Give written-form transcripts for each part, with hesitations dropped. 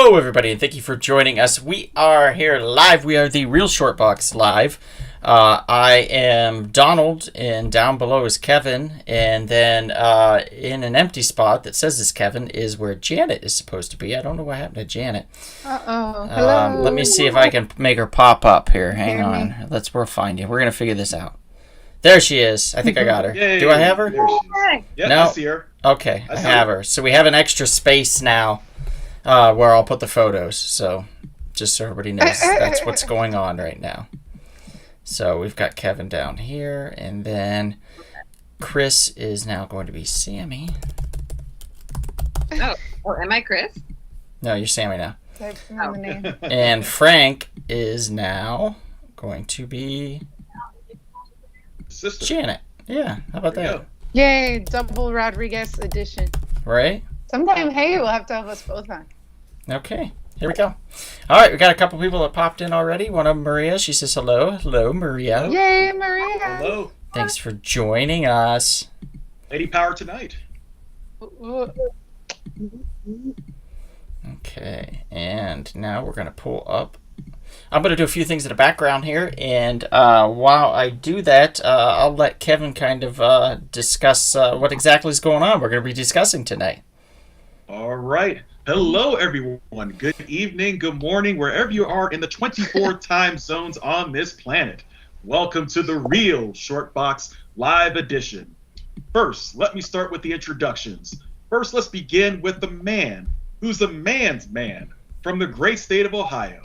Hello, everybody, and thank you for joining us. We are here live. We are the Real Short Box Live. I am Donald, and down below is Kevin, and then in an empty spot that says it's Kevin is where Janet is supposed to be. I don't know what happened to Janet. Hello. Let me see if I can make her pop up here. Hang on. We'll find you. We're going to figure this out. There she is. I think I got her. Yay. Do I have her? There she is. Yeah, No. I see her. Okay, I have her. So we have an extra space now where I'll put the photos. So just so everybody knows, that's what's going on right now. So we've got Kevin down here, and then Chris is now going to be Sammy. Oh, am I Chris? No, you're Sammy now. That's not the name. And Frank is now going to be Sister. Janet. Yeah, how about There you that? Yay, double Rodriguez edition. Right? Sometime, hey, we'll have to have us both on. Okay, here we go. All right, we got a couple people that popped in already. One of them, Maria, she says hello. Hello, Maria. Yay, Maria. Hello. Thanks for joining us. Lady Power tonight. Okay, and now we're going to pull up. I'm going to do a few things in the background here, and while I do that, I'll let Kevin kind of discuss what exactly is going on we're going to be discussing tonight. All right. Hello, everyone. Good evening, good morning, wherever you are in the 24 time zones on this planet. Welcome to the Real Short Box Live Edition. First, let me start with the introductions. First, let's begin with the man who's a man's man from the great state of Ohio.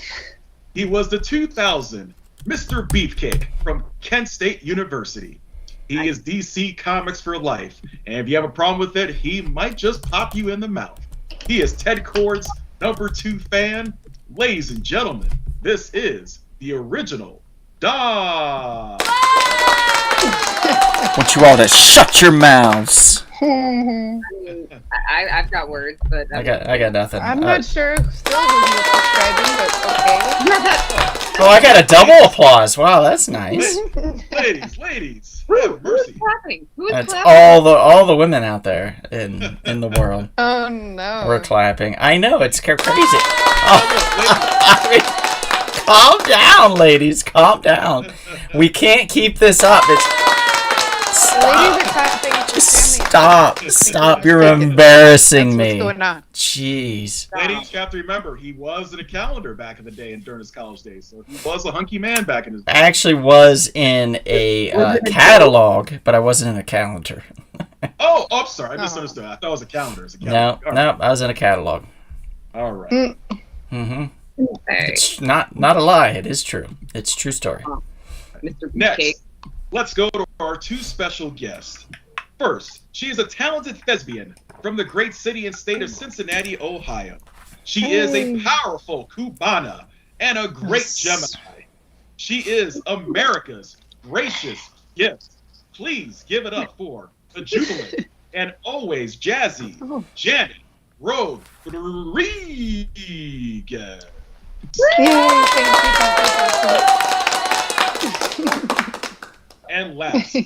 He was the 2000 Mr. Beefcake from Kent State University. He is DC Comics for life, and if you have a problem with it, he might just pop you in the mouth. He is Ted Kord's #2 fan. Ladies and gentlemen, this is the original Don. I want you all to shut your mouths. I've got words, but I got nothing. I'm not sure still who you're subscribing, but okay. Oh, I got a double applause. Wow, that's nice. Ladies, have mercy. Who's clapping? Who's That's clapping? all the women out there in the world. Oh no. We're clapping. I know, it's crazy. Oh, I mean, calm down, ladies. Calm down. We can't keep this up. Ladies are clapping for Just Sammy. stop. You're embarrassing That's me. what's going on. Jeez. Ladies, you have to remember, he was in a calendar back in the day and during his college days, so he was a hunky man back in his day. I actually was in a catalog, but I wasn't in a calendar. Oh, I'm sorry, I misunderstood. I thought it was a calendar. It's a No, calendar. no, I was in a catalog. All right. Mm-hmm. Okay, It's not a lie. It is true. It's a true story. Mr. Beefcake. Next, let's go to our two special guests. First, she is a talented thespian from the great city and state of Cincinnati, Ohio. She is a powerful Cubana and a great Gemini. She is America's gracious gift. Please give it up for the jubilant and always jazzy Janet Rodriguez. Yay, thank you. And last,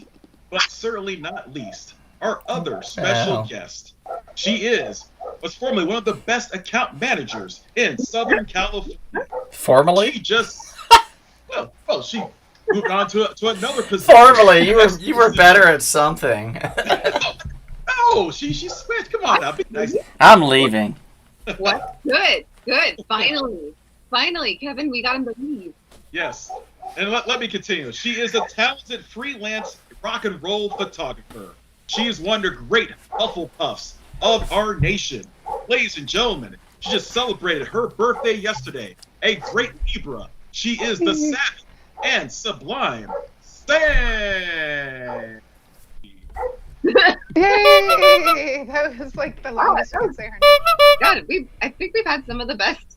but certainly not least, our other special guest. She was formerly one of the best account managers in Southern California. Formally? She just, well, she moved on to another position. Formally, you were better at something. Oh, she switched. Come on now, be nice. I'm leaving. What? Good. Finally, Kevin, we got him to leave. Yes, and let me continue. She is a talented freelance rock and roll photographer. She is one of the great Hufflepuffs of our nation. Ladies and gentlemen, she just celebrated her birthday yesterday. A great Libra. She is the savage and sublime Sam. Yay! That was like the longest I could say her name. God, I think we've had some of the best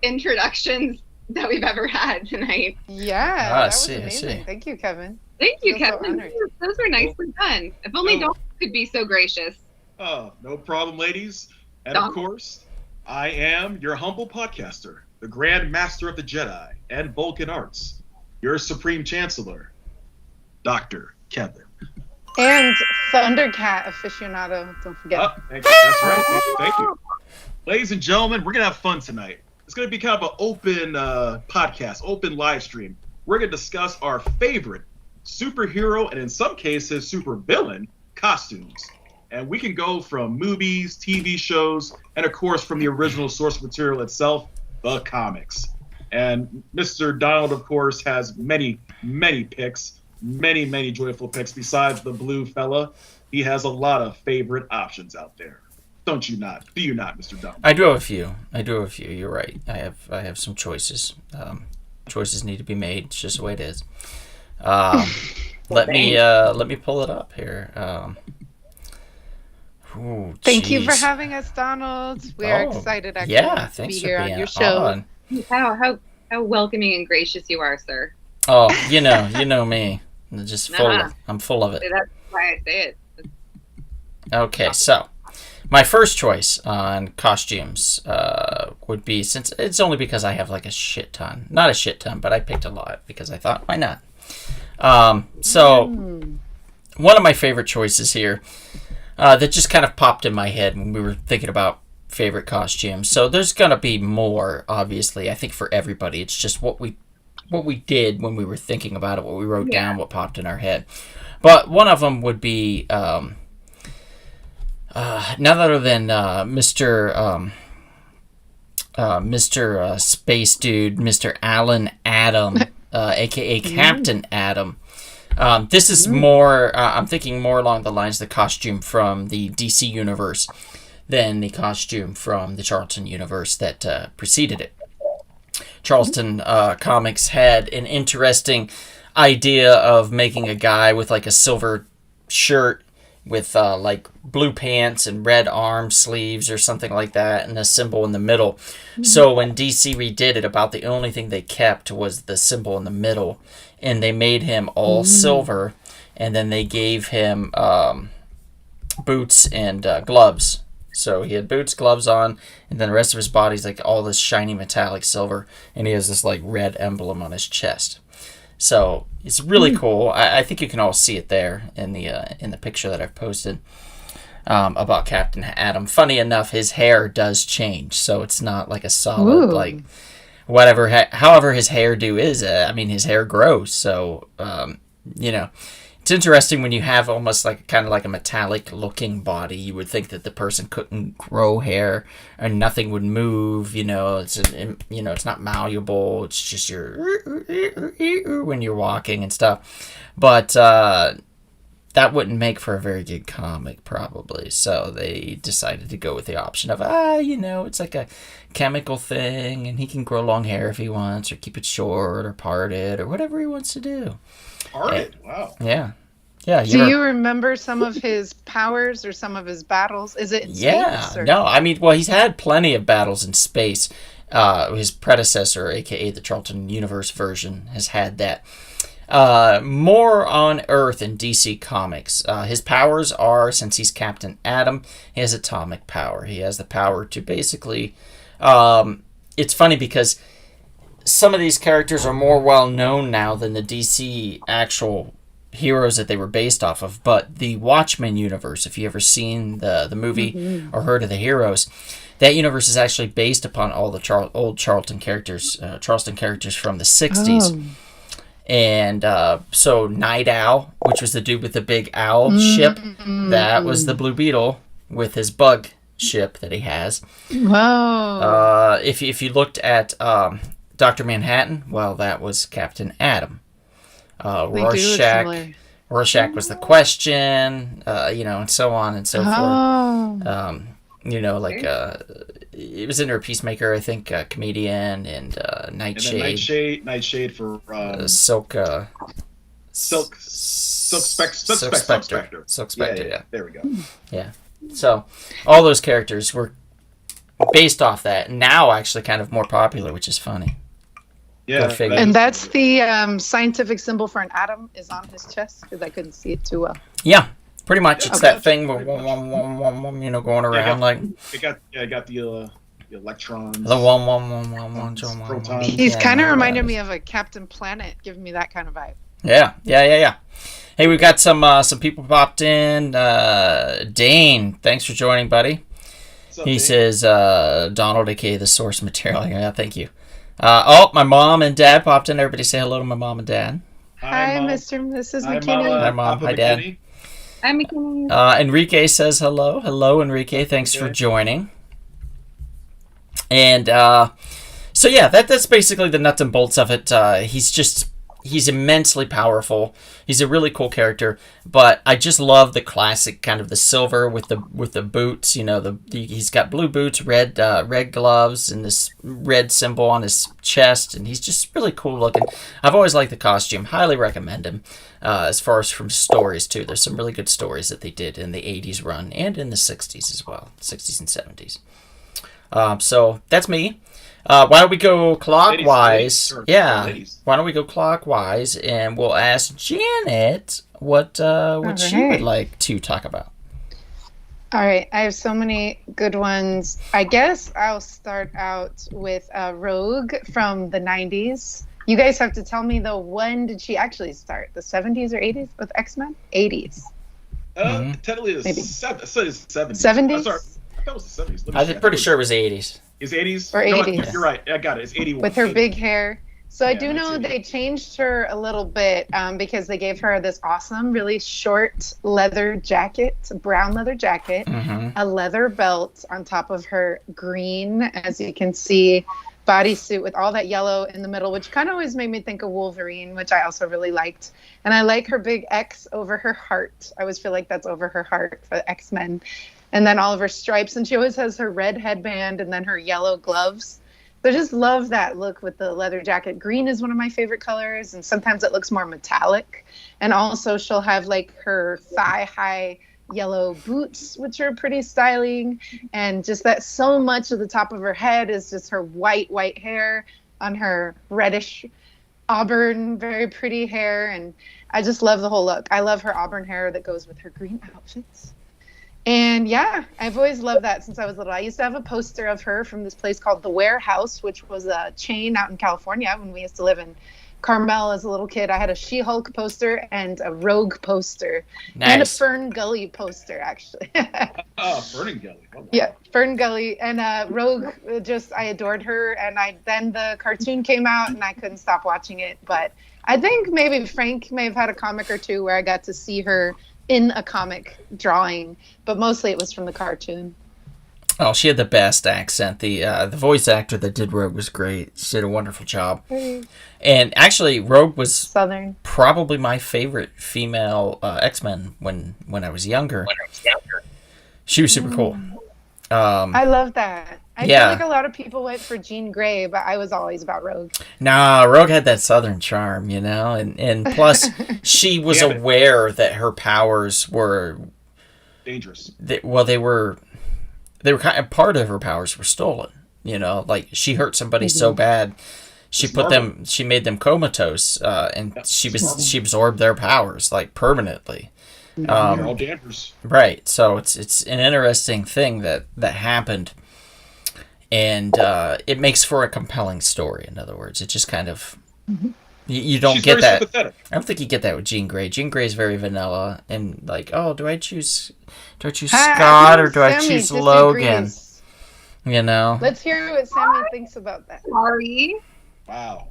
introductions that we've ever had tonight. Yeah, Ah, I that was see. amazing. Thank you, Kevin. Thank you, Feel so Kevin. honored. Those were nicely done. If only Dawn could be so gracious. Oh, no problem, ladies. And of Dom. course, I am your humble podcaster, the Grand Master of the Jedi and Vulcan Arts, your Supreme Chancellor, Dr. Kevin. And Thundercat aficionado, don't forget. Oh, thank you. That's right. Thank you. Ladies and gentlemen, we're going to have fun tonight. It's going to be kind of an open podcast, open live stream. We're going to discuss our favorite superhero and in some cases supervillain costumes. And we can go from movies, TV shows, and of course from the original source material itself, the comics. And Mr. Donald, of course, has many, many picks, many joyful picks. Besides the blue fella, he has a lot of favorite options out there. Don't you not? Do you not, Mr. Donald? I do have a few. You're right. I have some choices. Choices need to be made. It's just the way it is. Let me pull it up here. Thank you for having us, Donald. We are excited actually to be here on your show. How welcoming and gracious you are, sir. Oh, you know me. I'm full of it. That's why I say it. Okay, so my first choice on costumes would be, since it's only because I have like a shit ton. Not a shit ton, but I picked a lot because I thought, why not? One of my favorite choices here that just kind of popped in my head when we were thinking about favorite costumes. So there's going to be more, obviously, I think, for everybody. It's just what we did when we were thinking about it, what we wrote down, what popped in our head. But one of them would be none other than Mr. Space Dude, Mr. Alan Adam, a.k.a. Captain Adam. This is more, I'm thinking more along the lines of the costume from the DC universe than the costume from the Charlton universe that preceded it. Charlton Comics had an interesting idea of making a guy with like a silver shirt with like blue pants and red arm sleeves or something like that, and a symbol in the middle. Mm-hmm. So when DC redid it, about the only thing they kept was the symbol in the middle, and they made him all silver, and then they gave him boots and gloves. So he had boots, gloves on, and then the rest of his body's like all this shiny metallic silver, and he has this like red emblem on his chest. So it's really cool. I think you can all see it there in the picture that I've posted about Captain Adam. Funny enough, his hair does change, so it's not like a solid like whatever. However, his hairdo is. His hair grows. So it's interesting when you have almost like kind of like a metallic looking body. You would think that the person couldn't grow hair and nothing would move. It's not malleable. It's just when you're walking and stuff. But that wouldn't make for a very good comic probably. So they decided to go with the option of it's like a chemical thing, and he can grow long hair if he wants, or keep it short, or part it, or whatever he wants to do. Wow. Yeah. Do you remember some of his powers or some of his battles? Is it in space? No. He's had plenty of battles in space. His predecessor, aka the Charlton Universe version, has had that. More on Earth in DC Comics. His powers are, since he's Captain Adam, he has atomic power. He has the power to basically... it's funny because some of these characters are more well known now than the DC actual heroes that they were based off of. But the Watchmen universe, if you ever seen the movie or heard of the heroes, that universe is actually based upon all the old Charlton characters from the 60s. And so Night Owl, which was the dude with the big owl ship, that was the Blue Beetle with his bug ship that he has. Wow. If you looked at Dr. Manhattan, well, that was Captain Adam. Rorschach was the Question, and so on and so forth. It was in her Peacemaker, I think, comedian, and Nightshade. Nightshade for Silk Spectre. Silk Spectre, yeah. There we go. Yeah. So all those characters were based off that, and now actually kind of more popular, which is funny. Yeah. And that's the scientific symbol for an atom is on his chest, because I couldn't see it too well. Yeah. Pretty much, it's that thing, going around like. It got the electrons. The protons. He's kind of reminded me of a Captain Planet, giving me that kind of vibe. Yeah. Hey, we've got some people popped in. Dane, thanks for joining, buddy. He says, Donald, aka the source material. Yeah, thank you. My mom and dad popped in. Everybody say hello to my mom and dad. Hi, Mr. and Mrs. McKinney. Hi, Mom. Hi, Dad. Hi, McKinney. Enrique says hello. Hello, Enrique. Thanks for joining. And so, yeah, that's basically the nuts and bolts of it. He's immensely powerful. He's a really cool character, but I just love the classic kind of the silver with the boots. You know, he's got blue boots, red gloves, and this red symbol on his chest, and he's just really cool looking. I've always liked the costume. Highly recommend him. As far as from stories too, there's some really good stories that they did in the 80s run and in the 60s as well, 60s and 70s. So that's me. Why don't we go clockwise? Why don't we go clockwise, and we'll ask Janet what she would like to talk about. All right, I have so many good ones. I guess I'll start out with Rogue from the 90s. You guys have to tell me, though, when did she actually start? The 70s or 80s with X-Men? 80s. Technically, it's 70s. 70s? Sorry, I thought it was the 70s. I'm pretty sure it was 80s. Is 80s? Or 80s. You're right. I got it. It's 81. With her big hair. So I do know 80. they changed her a little bit because they gave her this awesome, really short leather jacket, brown leather jacket, a leather belt on top of her green, as you can see, bodysuit with all that yellow in the middle, which kind of always made me think of Wolverine, which I also really liked. And I like her big X over her heart. I always feel like that's over her heart for X-Men. And then all of her stripes. And she always has her red headband and then her yellow gloves. So I just love that look with the leather jacket. Green is one of my favorite colors. And sometimes it looks more metallic. And also she'll have like her thigh-high yellow boots, which are pretty styling. And just that so much of the top of her head is just her white hair on her reddish auburn, very pretty hair. And I just love the whole look. I love her auburn hair that goes with her green outfits. And yeah, I've always loved that since I was little. I used to have a poster of her from this place called The Warehouse, which was a chain out in California when we used to live in Carmel as a little kid. I had a She-Hulk poster and a Rogue poster. Nice. And a Fern Gully poster, actually. Fern Gully. Oh, wow. Yeah, Fern Gully. And Rogue, I adored her. And then the cartoon came out and I couldn't stop watching it. But I think maybe Frank may have had a comic or two where I got to see her in a comic drawing, but mostly it was from the cartoon. Oh, she had the best accent. The voice actor that did Rogue was great. She did a wonderful job. And actually, Rogue was Southern. Probably my favorite female X-Men when I was younger. She was super cool. I love that. I feel like a lot of people went for Jean Grey, but I was always about Rogue. Nah, Rogue had that Southern charm, you know? And plus, she was aware that her powers were... dangerous. They were kind of... Part of her powers were stolen, you know? Like, she hurt somebody so bad, she made them comatose, and she absorbed their powers, like, permanently. All dampers. Right, so it's an interesting thing that happened, and it makes for a compelling story. In other words, it just kind of you don't get that. Sympathetic. I don't think you get that with Jean Grey. Jean Grey is very vanilla and like, oh, do I choose Scott or do I choose Logan? You know. Let's hear what Sammy thinks about that. Sorry. Wow.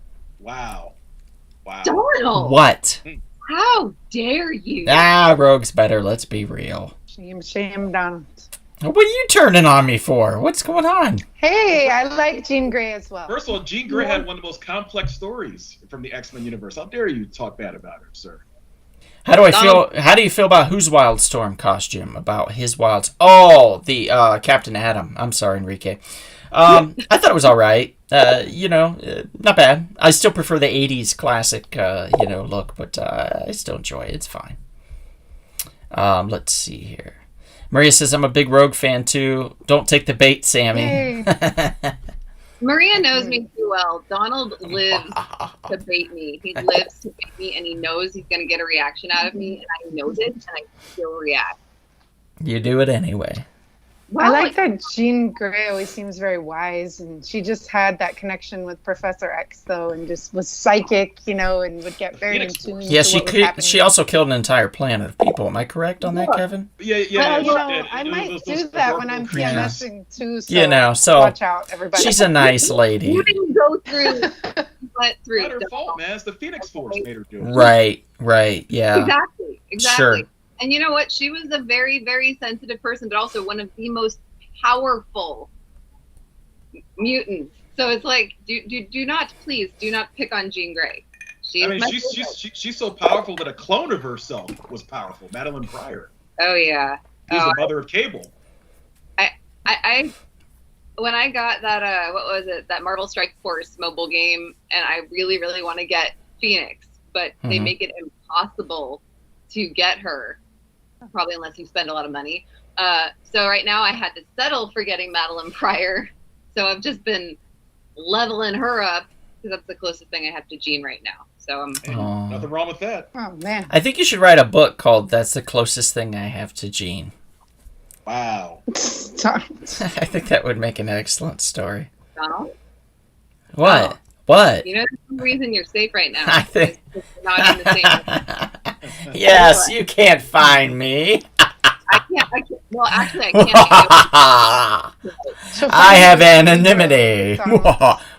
Donald. What? How dare you? Rogue's better. Let's be real. Shame, Donald. What are you turning on me for? What's going on? Hey, I like Jean Grey as well. First of all, Jean Grey had one of the most complex stories from the X-Men universe. How dare you talk bad about her, sir? How do you feel about whose Wildstorm costume? About his Wilds? Oh, the Captain Atom. I'm sorry, Enrique. I thought it was all right. Not bad. I still prefer the 80s classic, look, but I still enjoy it. It's fine. Let's see here. Maria says, I'm a big Rogue fan, too. Don't take the bait, Sammy. Maria knows me too well. Donald lives to bait me. He lives to bait me, and he knows he's going to get a reaction out of me, and I knows it, and I still react. You do it anyway. I like that Jean Grey always seems very wise, and she just had that connection with Professor X, though, and just was psychic, and would get very in tune. Yeah, to what was happening. she also killed an entire planet of people. Am I correct on that, Kevin? Yeah. Well, I might do that when I'm PMSing too. So so watch out, everybody. She's a nice lady. You didn't go through. Went through. Not her fault, man. It's the Phoenix Force made her do it. Right. Yeah. Exactly. Sure. And you know what? She was a very, very sensitive person, but also one of the most powerful mutants. So it's like, do not pick on Jean Grey. She's so powerful that a clone of herself was powerful. Madeline Pryor. Oh yeah. She's the mother of Cable. I when I got that what was it, that Marvel Strike Force mobile game, and I really, really want to get Phoenix, but they make it impossible to get her, probably unless you spend a lot of money. So right now I had to settle for getting Madeline Pryor. So I've just been leveling her up because that's the closest thing I have to Jean right now. So I'm nothing wrong with that. Oh man. I think you should write a book called "That's the Closest Thing I Have to Jean." Wow. I think that would make an excellent story. Donald? What? Oh. What? There's some reason you're safe right now. I think. You're not in the same. Yes, you can't find me. I can't. Well, actually, I can't. I have anonymity.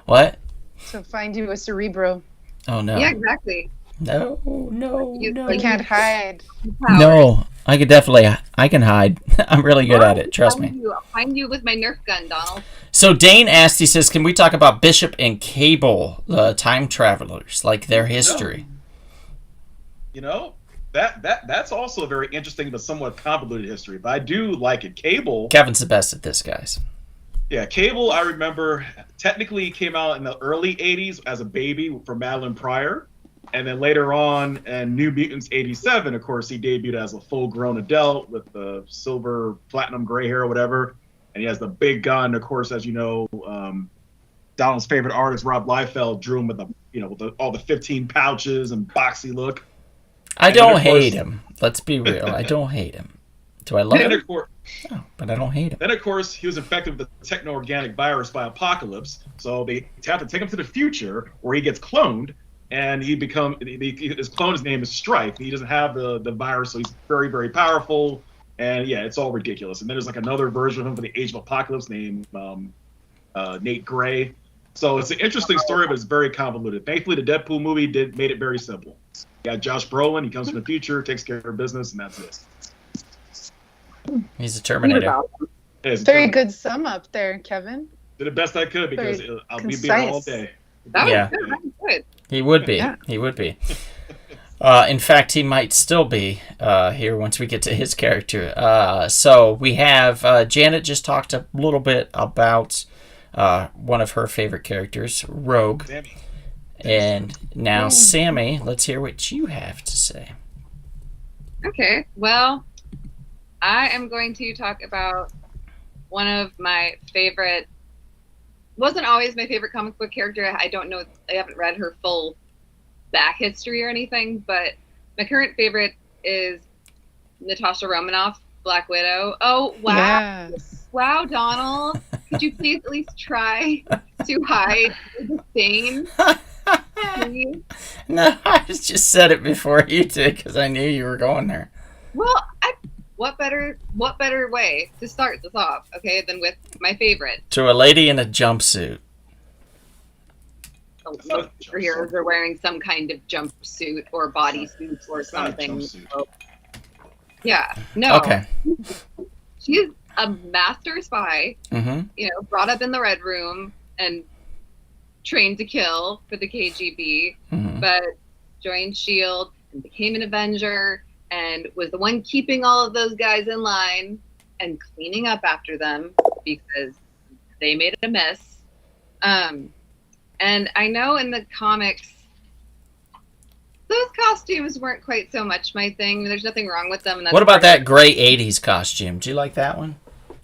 What? So find you a Cerebro. Oh no. Yeah, exactly. No. You can't hide. No, I can hide. I'm really good at it. Trust me. I'll find you with my Nerf gun, Donald. So Dane asked, he says, can we talk about Bishop and Cable, the time travelers, like their history? That's also a very interesting but somewhat convoluted history. But I do like it. Cable. Kevin's the best at this, guys. Yeah, Cable, I remember, technically came out in the early 80s as a baby for Madeline Pryor. And then later on, in New Mutants 87, of course, he debuted as a full-grown adult with the silver, platinum gray hair or whatever. And he has the big gun. Of course, as you know, Donald's favorite artist, Rob Liefeld, drew him with all the 15 pouches and boxy look. I don't hate him. Let's be real. I don't hate him. Do I love him? No, but I don't hate him. Then, of course, he was infected with the techno-organic virus by Apocalypse. So they have to take him to the future where he gets cloned. And his clone, his name is Strife. He doesn't have the virus, so he's very, very powerful. And yeah, it's all ridiculous. And then there's like another version of him for the Age of Apocalypse named Nate Gray. So it's an interesting story, but it's very convoluted. Thankfully, the Deadpool movie made it very simple. You got Josh Brolin. He comes from the future, takes care of business, and that's it. He's a Terminator. Very good sum up there, Kevin. Did the best I could because I'll be here all day. That was good. He would be. Yeah. He would be. In fact, he might still be here once we get to his character. So we have Janet just talked a little bit about one of her favorite characters, Rogue. Sammy. And now, Sammy, let's hear what you have to say. Okay, well, I am going to talk about one of my favorite, wasn't always my favorite comic book character. I don't know, I haven't read her full back history or anything, but my current favorite is Natasha Romanoff, Black Widow. Oh, wow. Yes. Wow, Donald. Could you please at least try to hide the stain? Please? No, I just said it before you did because I knew you were going there. Well, what better way to start this off, okay, than with my favorite? To a lady in a jumpsuit. Superheroes are wearing some kind of jumpsuit or bodysuit or something. So, yeah, no. Okay. She's a master spy, Mm-hmm. brought up in the Red Room and trained to kill for the KGB, but joined S.H.I.E.L.D. and became an Avenger and was the one keeping all of those guys in line and cleaning up after them because they made a mess. And I know in the comics, those costumes weren't quite so much my thing. There's nothing wrong with them. And that's what about that gray 80s costume? Do you like that one?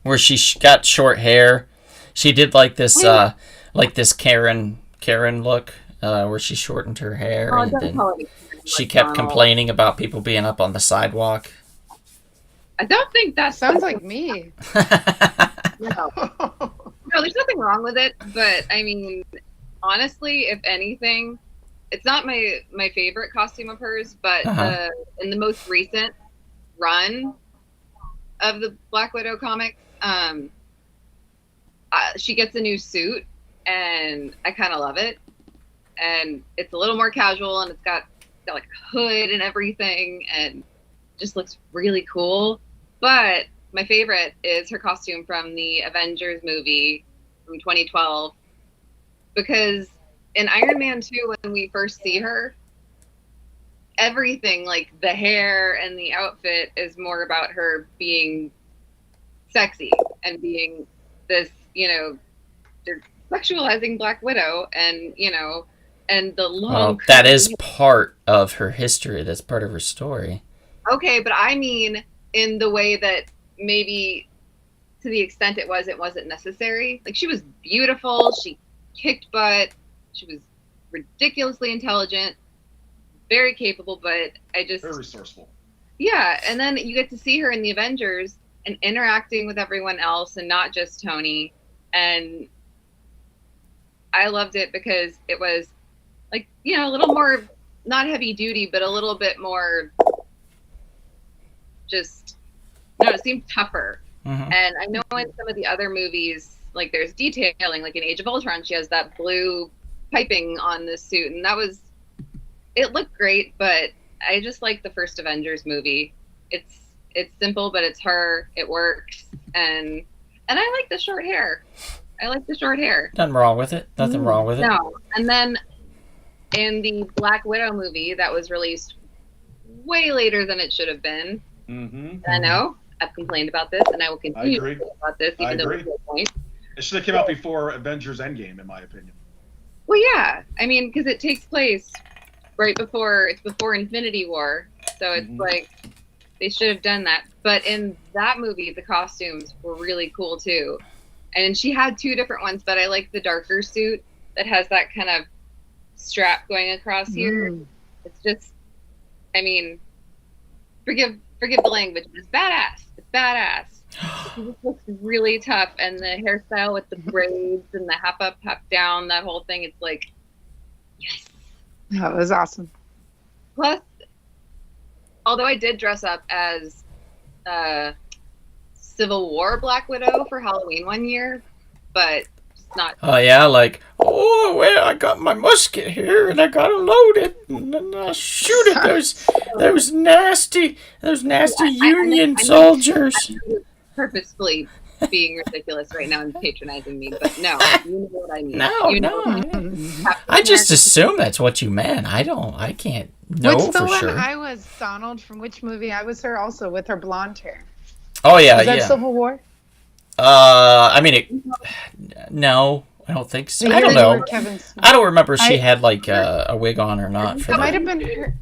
Where she got short hair. She did like this Karen look, where she shortened her hair. And then she kept complaining about people being up on the sidewalk. I don't think that Sounds like me. No. No, there's nothing wrong with it, but I mean, honestly, if anything, it's not my favorite costume of hers, but in the most recent run of the Black Widow comics, she gets a new suit, and I kind of love it. And it's a little more casual, and it's got like a hood and everything, and just looks really cool. But my favorite is her costume from the Avengers movie from 2012, because in Iron Man 2, when we first see her, everything, like the hair and the outfit, is more about her being sexy and being this, they're sexualizing Black Widow, and, and the long... Well, that is part of her history. That's part of her story. Okay, but I mean in the way that maybe to the extent it wasn't necessary. Like, she was beautiful, she kicked butt, she was ridiculously intelligent, very capable, but very resourceful. Yeah, and then you get to see her in the Avengers and interacting with everyone else and not just Tony, and I loved it because it was like, a little more, not heavy duty, but a little bit more just, it seemed tougher. And I know in some of the other movies, like there's detailing, like in Age of Ultron, she has that blue piping on the suit, and it looked great, but I just like the first Avengers movie. It's simple, but it's her, it works, and I like the short hair. Nothing wrong with it. No. And then in the Black Widow movie that was released way later than it should have been, and I know I've complained about this, and I will continue to complain about this, even though it's a point. It should have come out before Avengers Endgame, in my opinion. Well, yeah. I mean, because it takes place right before Infinity War, so it's like they should have done that. But in that movie, the costumes were really cool too. And she had two different ones, but I like the darker suit that has that kind of strap going across here. It's just, I mean, forgive the language, but it's badass. It just looks really tough, and the hairstyle with the braids and the half up, half down, that whole thing, it's like, yes. That was awesome. Plus, although I did dress up as Civil War Black Widow for Halloween one year, but it's not. Oh yeah, like, well, I got my musket here and I got it loaded, and then I shoot at those nasty Union soldiers. I'm purposefully being ridiculous right now and patronizing me, but no, you know what I mean. No. I just assume that's what you meant. I can't know What's the for one sure. I was Donald from which movie? I was her also with her blonde hair. Oh yeah, Was that Civil War? I mean, no, I don't think so. I don't know. I don't remember if she had like a wig on or not. For it might have been her.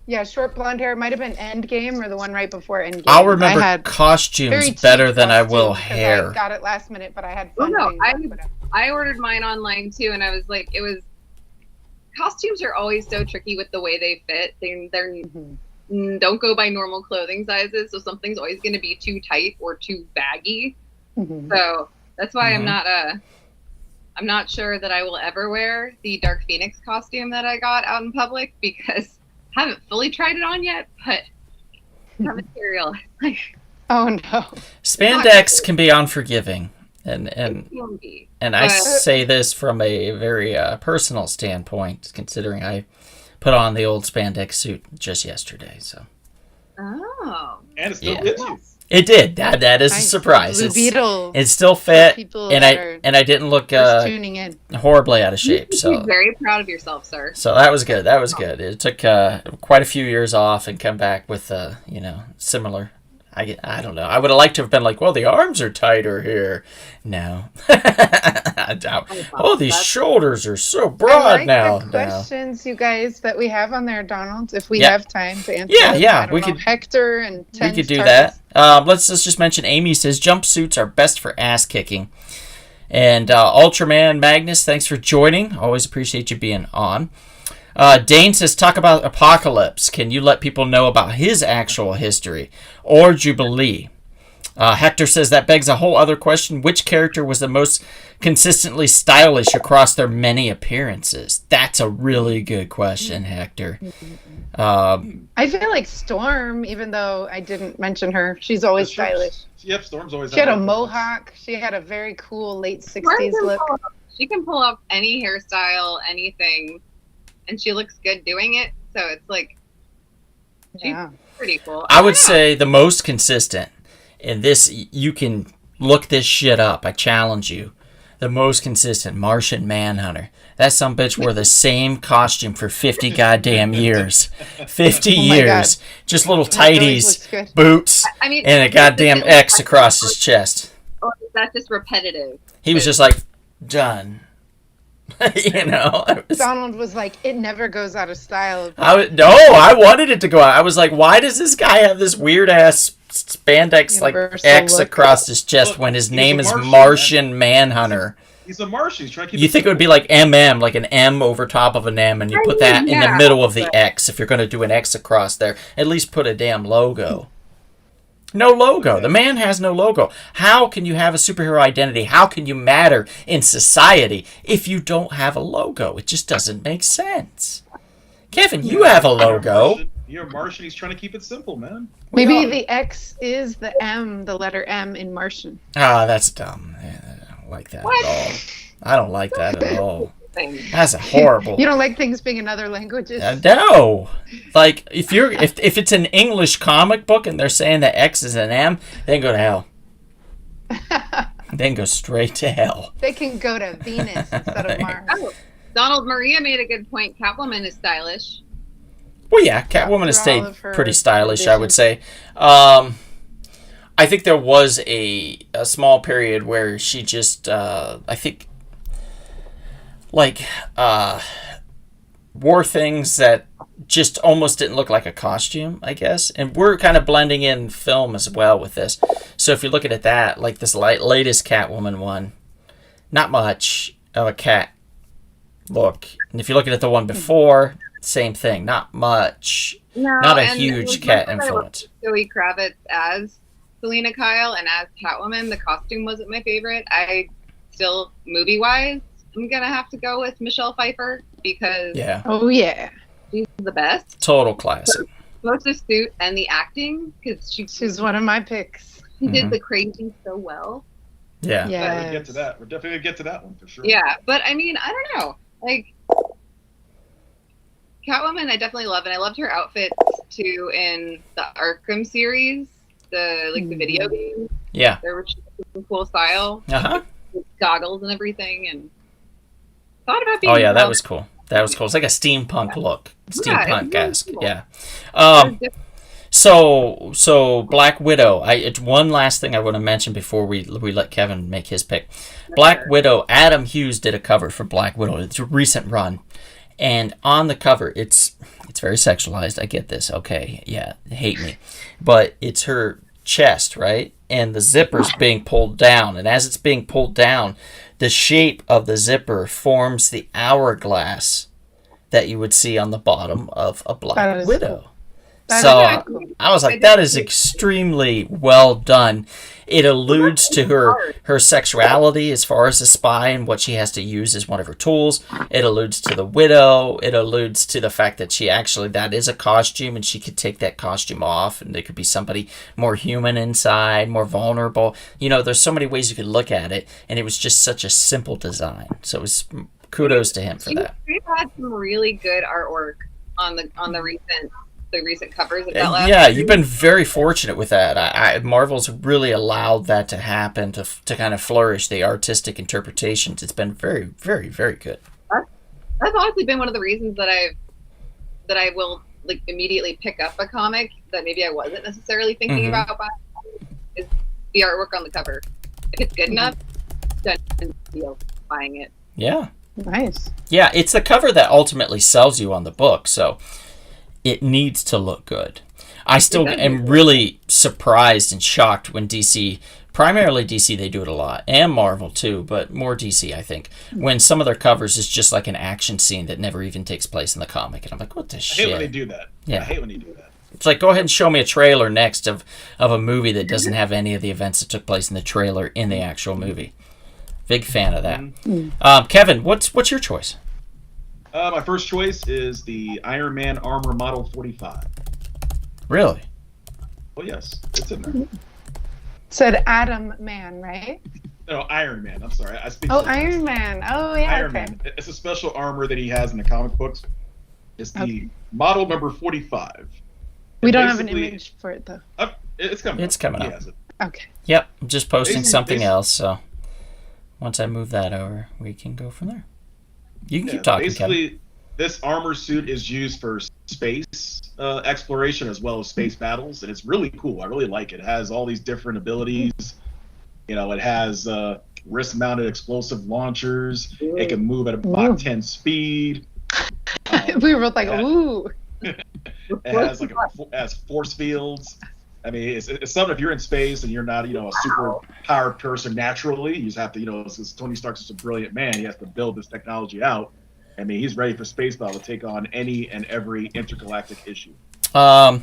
Yeah, short blonde hair. It might have been Endgame or the one right before Endgame. I'll remember costumes better than I will hair. I got it last minute, but I had fun. I ordered mine online too, and I was like, costumes are always so tricky with the way they fit. They're don't go by normal clothing sizes, so something's always going to be too tight or too baggy. So that's why I'm not sure that I will ever wear the Dark Phoenix costume that I got out in public, because I haven't fully tried it on yet, but that material, oh no, spandex can be unforgiving, and I say this from a very personal standpoint, considering I put on the old spandex suit just yesterday. So. Oh. And it still fits you. It did. That is a surprise. Beetle. It still fit, and I didn't look tuning in. horribly out of shape. So you're very proud of yourself, sir. So that was good. It took quite a few years off and come back with similar. I don't know. I would have liked to have been like, well, the arms are tighter here. No. I doubt. Oh, these shoulders are so broad now. The questions, you guys, that we have on there, Donald, if we Yeah. have time to answer. Yeah. We could Hector and we could do that. Let's just mention Amy says jumpsuits are best for ass kicking. And Ultraman Magnus, thanks for joining. Always appreciate you being on. Dane says, talk about Apocalypse. Can you let people know about his actual history? Or Jubilee? Hector says, that begs a whole other question. Which character was the most consistently stylish across their many appearances? That's a really good question, Hector. I feel like Storm, even though I didn't mention her, she's always stylish. Yep, Storm's always. She had a mohawk. She had a very cool late 60s look. She can pull off any hairstyle, anything, and she looks good doing it. So it's like, she's pretty cool. I would say the most consistent, and this, you can look this shit up. I challenge you. The most consistent, Martian Manhunter. That sumbitch wore the same costume for 50 goddamn years. 50 years. God. Just little That really tighties, looks good. boots, I mean, and a goddamn X across his chest. Or is that just repetitive? He was just like, done. You know? Donald was like, it never goes out of style. I wanted it to go out. I was like, why does this guy have this weird-ass spandex like Universal X look. across his chest Look, when his he's name a is Martian, Martian Manhunter? He's a Martian. He's trying to keep. You think it would be like MM, like an M over top of an M, and you put that in the middle of the X. If you're going to do an X across there, at least put a damn logo. No logo. The man has no logo. How can you have a superhero identity? How can you matter in society if you don't have a logo? It just doesn't make sense. Kevin, you have a logo. You're a Martian. He's trying to keep it simple, man. Maybe the X is the M, the letter M in Martian. Ah, that's dumb. I don't like that at all. I don't like that at all. That's a horrible. You don't like things being in other languages? No. Like, if it's an English comic book and they're saying that X is an M, then go to hell. Then go straight to hell. They can go to Venus instead of Mars. Oh, Donald Maria made a good point. Catwoman is stylish. Well, yeah, Catwoman has After all stayed of her pretty stylish, I would say. I think there was a small period where she just, I think, like, wore things that just almost didn't look like a costume, I guess. And we're kind of blending in film as well with this. So if you look at that, like this latest Catwoman one, not much of a cat look. And if you look at the one before, same thing, not much. No, not a and huge cat influence. Zoe Kravitz as Selena Kyle and as Catwoman, the costume wasn't my favorite. I still, movie-wise, I'm going to have to go with Michelle Pfeiffer because Oh, yeah. she's the best. Total classic. Both the suit and the acting, because She's one of my picks. she did the crazy so well. Yeah. Yeah, we'll get to that. We're definitely gonna get to that one for sure. Yeah, but I mean, I don't know. Like, Catwoman, I definitely love, and I loved her outfits too in the Arkham series, the video game. Yeah. There was some cool style, with goggles and everything, and thought about being. Oh yeah, that was cool. That was cool. It's like a steampunk look, steampunk-esque. Cool. Yeah. So Black Widow. It's one last thing I want to mention before we let Kevin make his pick. Black Widow. Adam Hughes did a cover for Black Widow. It's a recent run, and on the cover, it's very sexualized. I get this. Okay, yeah, hate me, but it's her chest, right, and the zipper's being pulled down, and as it's being pulled down, the shape of the zipper forms the hourglass that you would see on the bottom of a Black Widow. Cool. So I was like, that is extremely well done. It alludes to her sexuality as far as a spy and what she has to use as one of her tools. It alludes to the widow. It alludes to the fact that that is a costume and she could take that costume off and there could be somebody more human inside, more vulnerable. You know, there's so many ways you could look at it, and it was just such a simple design. So it was kudos to him for that. We've had some really good artwork on the recent covers of that last yeah, you've been very fortunate with that. Marvel's really allowed that to happen, to kind of flourish, the artistic interpretations. It's been very, very, very good. That's honestly been one of the reasons that I will like immediately pick up a comic that maybe I wasn't necessarily thinking about buying, is the artwork on the cover. If it's good enough, then buying it. Yeah. Nice. Yeah, it's the cover that ultimately sells you on the book, so it needs to look good. I still am really surprised and shocked when DC, primarily DC, they do it a lot, and Marvel too, but more DC, I think, when some of their covers is just like an action scene that never even takes place in the comic. And I'm like, what the shit? I hate when they do that. Yeah. I hate when they do that. It's like, go ahead and show me a trailer next of a movie that doesn't have any of the events that took place in the trailer in the actual movie. Big fan of that. Kevin, what's your choice? My first choice is the Iron Man Armor Model 45. Really? Well, yes, it's in there. Said Adam Man, right? No, Iron Man. I'm sorry. I speak. Iron Man. Oh, yeah. Iron Man. It's a special armor that he has in the comic books. It's the model number 45. We don't have an image for it, though. It's coming. It's coming up. He has it. Okay. Yep, I'm just posting something else, so once I move that over, we can go from there. You can keep talking, basically, Kevin. This armor suit is used for space exploration as well as space battles, and it's really cool. I really like it. It has all these different abilities. You know, it has wrist-mounted explosive launchers. It can move at a Mach 10 speed. We were both like, ooh. It has has force fields. I mean, it's something if you're in space and you're not, a super powered person naturally, you just have to, since Tony Stark's such a brilliant man, he has to build this technology out. I mean, he's ready for space battle to take on any and every intergalactic issue. Let's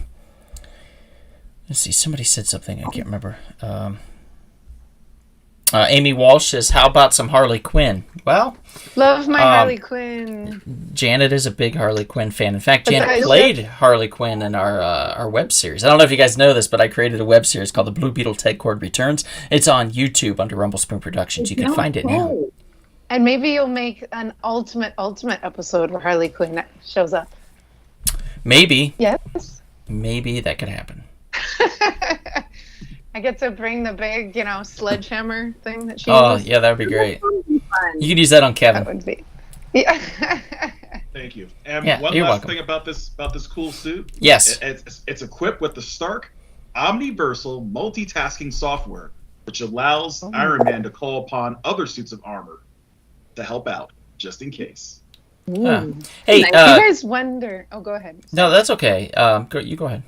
see. Somebody said something. I can't remember. Amy Walsh says, how about some Harley Quinn? Well, love my Harley Quinn. Janet is a big Harley Quinn fan. In fact, Janet played Harley Quinn in our web series. I don't know if you guys know this, but I created a web series called The Blue Beetle Ted Cord Returns. It's on YouTube under Rumble Spoon Productions. You can find it now. And maybe you'll make an ultimate episode where Harley Quinn shows up. Maybe. Yes. Maybe that could happen. I get to bring the big, sledgehammer thing that she uses. Yeah, that would be great. You could use that on Kevin. That would be. Yeah. Thank you. And one last welcome. thing about this cool suit. Yes. It's equipped with the Stark Omniversal multitasking software, which allows Iron Man to call upon other suits of armor to help out, just in case. Hey, do you guys wonder? Oh, go ahead. No, that's okay. You go ahead.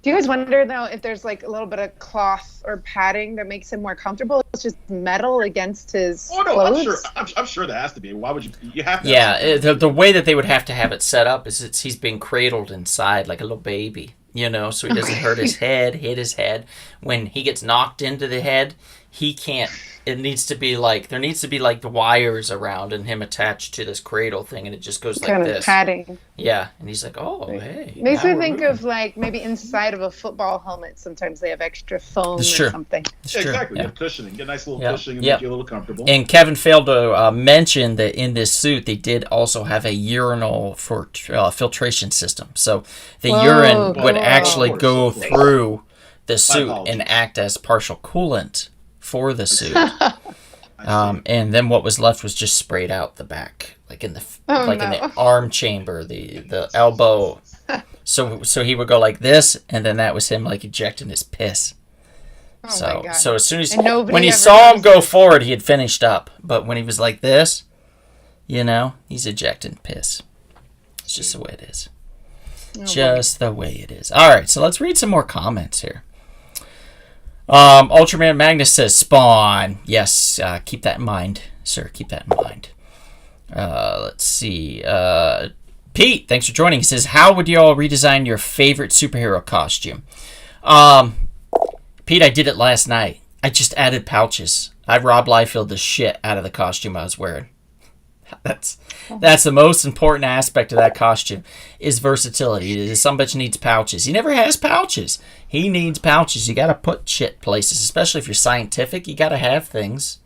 Do you guys wonder though if there's like a little bit of cloth or padding that makes him more comfortable? It's just metal against his clothes. I'm sure there has to be. Why would you? You have to. Yeah, the way that they would have to have it set up is he's being cradled inside like a little baby, so he doesn't hit his head. When he gets knocked into the head, he can't. There needs to be like the wires around and him attached to this cradle thing, and it just goes like this. Padding. Yeah, and he's like, oh, hey. Makes me think of like maybe inside of a football helmet. Sometimes they have extra foam or something. Yeah, exactly. Yeah. Get cushioning. Get a nice little cushioning and make you a little comfortable. And Kevin failed to mention that in this suit they did also have a urinal for filtration system, so the urine would actually go through the suit and act as partial coolant for the suit. And then what was left was just sprayed out the back, like in the in the arm chamber, the elbow. So he would go like this, and then that was him like ejecting his piss. So as soon as when he saw him go forward, he had finished up. But when he was like this, he's ejecting piss. It's just the way it is. The way it is. All right, so let's read some more comments here. Ultraman Magnus says, Spawn. Yes, keep that in mind, sir. Keep that in mind. Let's see. Pete, thanks for joining. He says, how would you all redesign your favorite superhero costume? Pete, I did it last night. I just added pouches. I Rob Liefeld the shit out of the costume I was wearing. That's the most important aspect of that costume is versatility. Some bitch needs pouches. He never has pouches. He needs pouches. You got to put shit places, especially if you're scientific. You got to have things.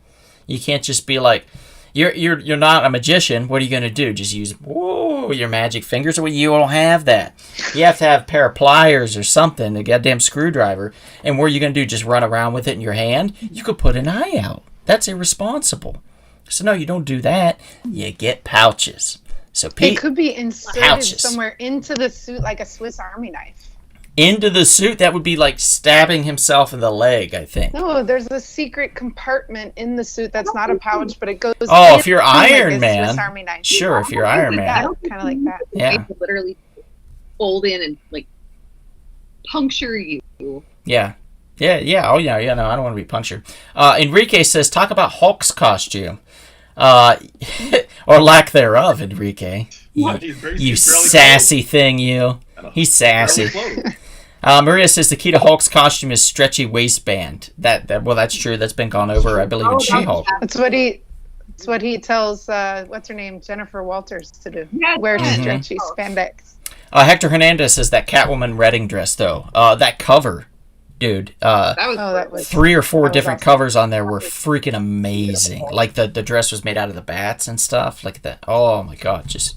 You can't just be like, you're not a magician. What are you gonna do? Just use your magic fingers? Well, you don't have that. You have to have a pair of pliers or something, a goddamn screwdriver. And what are you gonna do? Just run around with it in your hand? You could put an eye out. That's irresponsible. So no, you don't do that. You get pouches. So Pete, it could be inserted somewhere into the suit like a Swiss Army knife. Into the suit? That would be like stabbing himself in the leg, I think. No, there's a secret compartment in the suit that's not a pouch, but it goes. Oh, if you're Iron Man, Swiss Army knife. Sure, if you're Iron Man, kind of like that. Yeah, literally fold in and like puncture you. Yeah. Yeah. Oh, yeah. No, I don't want to be punctured. Enrique says, talk about Hulk's costume. Or lack thereof, Enrique. You sassy thing, you. He's sassy. Maria says the key to Hulk's costume is stretchy waistband. Well, that's true. That's been gone over, I believe, in She-Hulk. That's what he tells what's her name, Jennifer Walters, to do. Yes. Wear stretchy spandex. Hector Hernandez says that Catwoman Redding dress, though. That cover, dude. That was 3 or 4 different covers on there were freaking amazing. Like the dress was made out of the bats and stuff like that. Oh my god, just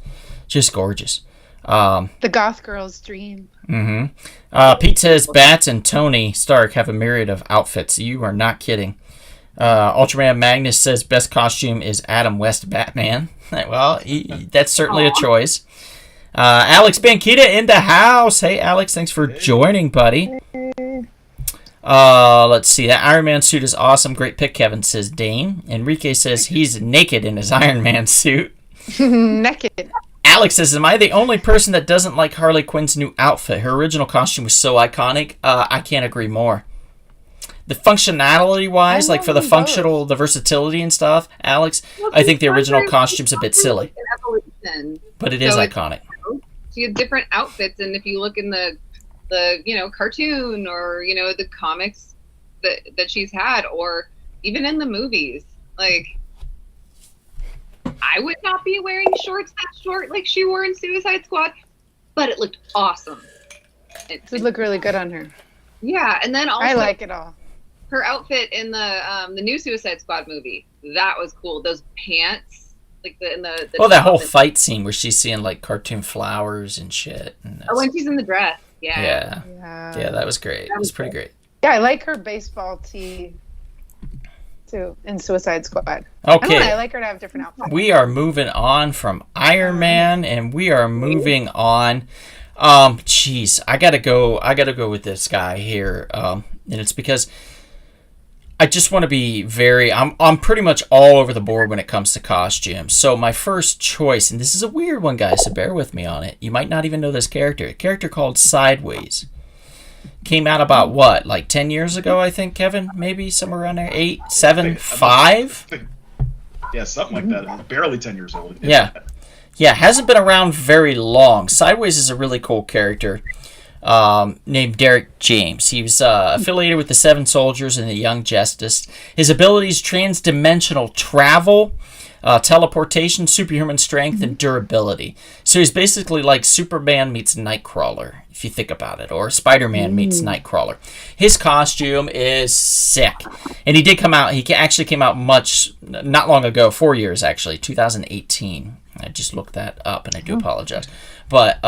gorgeous. The goth girl's dream. Pete says Bats and Tony Stark have a myriad of outfits. You are not kidding. Ultraman Magnus says best costume is Adam West Batman. Well, that's certainly a choice. Alex Banquita in the house. Hey, Alex, thanks for joining, buddy. Let's see. That Iron Man suit is awesome. Great pick, Kevin, says Dane. Enrique says he's naked in his Iron Man suit. Naked. Alex says, am I the only person that doesn't like Harley Quinn's new outfit? Her original costume was so iconic. I can't agree more. The functionality-wise, like for the functional, the versatility and stuff, Alex, I think the original costume's a bit silly. But it is iconic. She had different outfits, and if you look in the cartoon or, the comics that she's had, or even in the movies, like, I would not be wearing shorts that short like she wore in Suicide Squad, but it looked awesome. It would look really good on her. Yeah, and then also I like it all. Her outfit in the new Suicide Squad movie, that was cool. Those pants, like that whole fight scene where she's seeing like cartoon flowers and shit. And when she's in the dress, yeah, that was great. It was pretty great. Yeah, I like her baseball tee too in Suicide Squad. Okay, I like her to have different outfits. We are moving on from Iron Man, and we are moving on. I gotta go with this guy here, and it's because I just want to be I'm pretty much all over the board when it comes to costumes. So my first choice, and this is a weird one, guys, so bear with me on it. You might not even know this character. A character called Sideways. Came out about what, like 10 years ago, I think, Kevin? Maybe somewhere around there? 8, 7, 5? Yeah, something like that. Barely 10 years old. Yeah, hasn't been around very long. Sideways is a really cool character named Derek James. He was affiliated with the Seven Soldiers and the Young Justice. His abilities: trans-dimensional travel, teleportation, superhuman strength, and durability. So he's basically like Superman meets Nightcrawler, if you think about it, or Spider-Man meets Nightcrawler. His costume is sick. And he actually came out not long ago, 4 years actually, 2018. I just looked that up, and I do apologize. But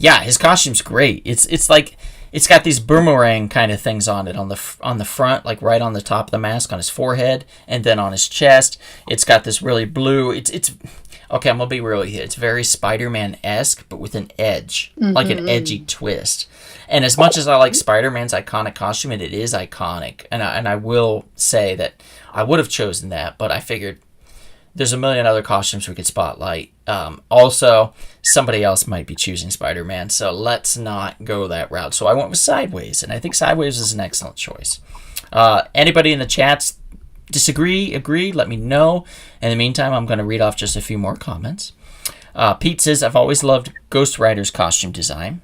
his costume's great. It's like it's got these boomerang kind of things on it on the front, like right on the top of the mask, on his forehead, and then on his chest. It's got this really blue. It's okay. I'm gonna be real here. It's very Spider-Man-esque, but with an edge, like an edgy twist. And as much as I like Spider-Man's iconic costume, and it is iconic, and I will say that I would have chosen that, but I figured there's a million other costumes we could spotlight. Also, somebody else might be choosing Spider-Man, so let's not go that route. So I went with Sideways, and I think Sideways is an excellent choice. Anybody in the chats disagree, agree, let me know. In the meantime, I'm going to read off just a few more comments. Pete says, I've always loved Ghost Rider's costume design.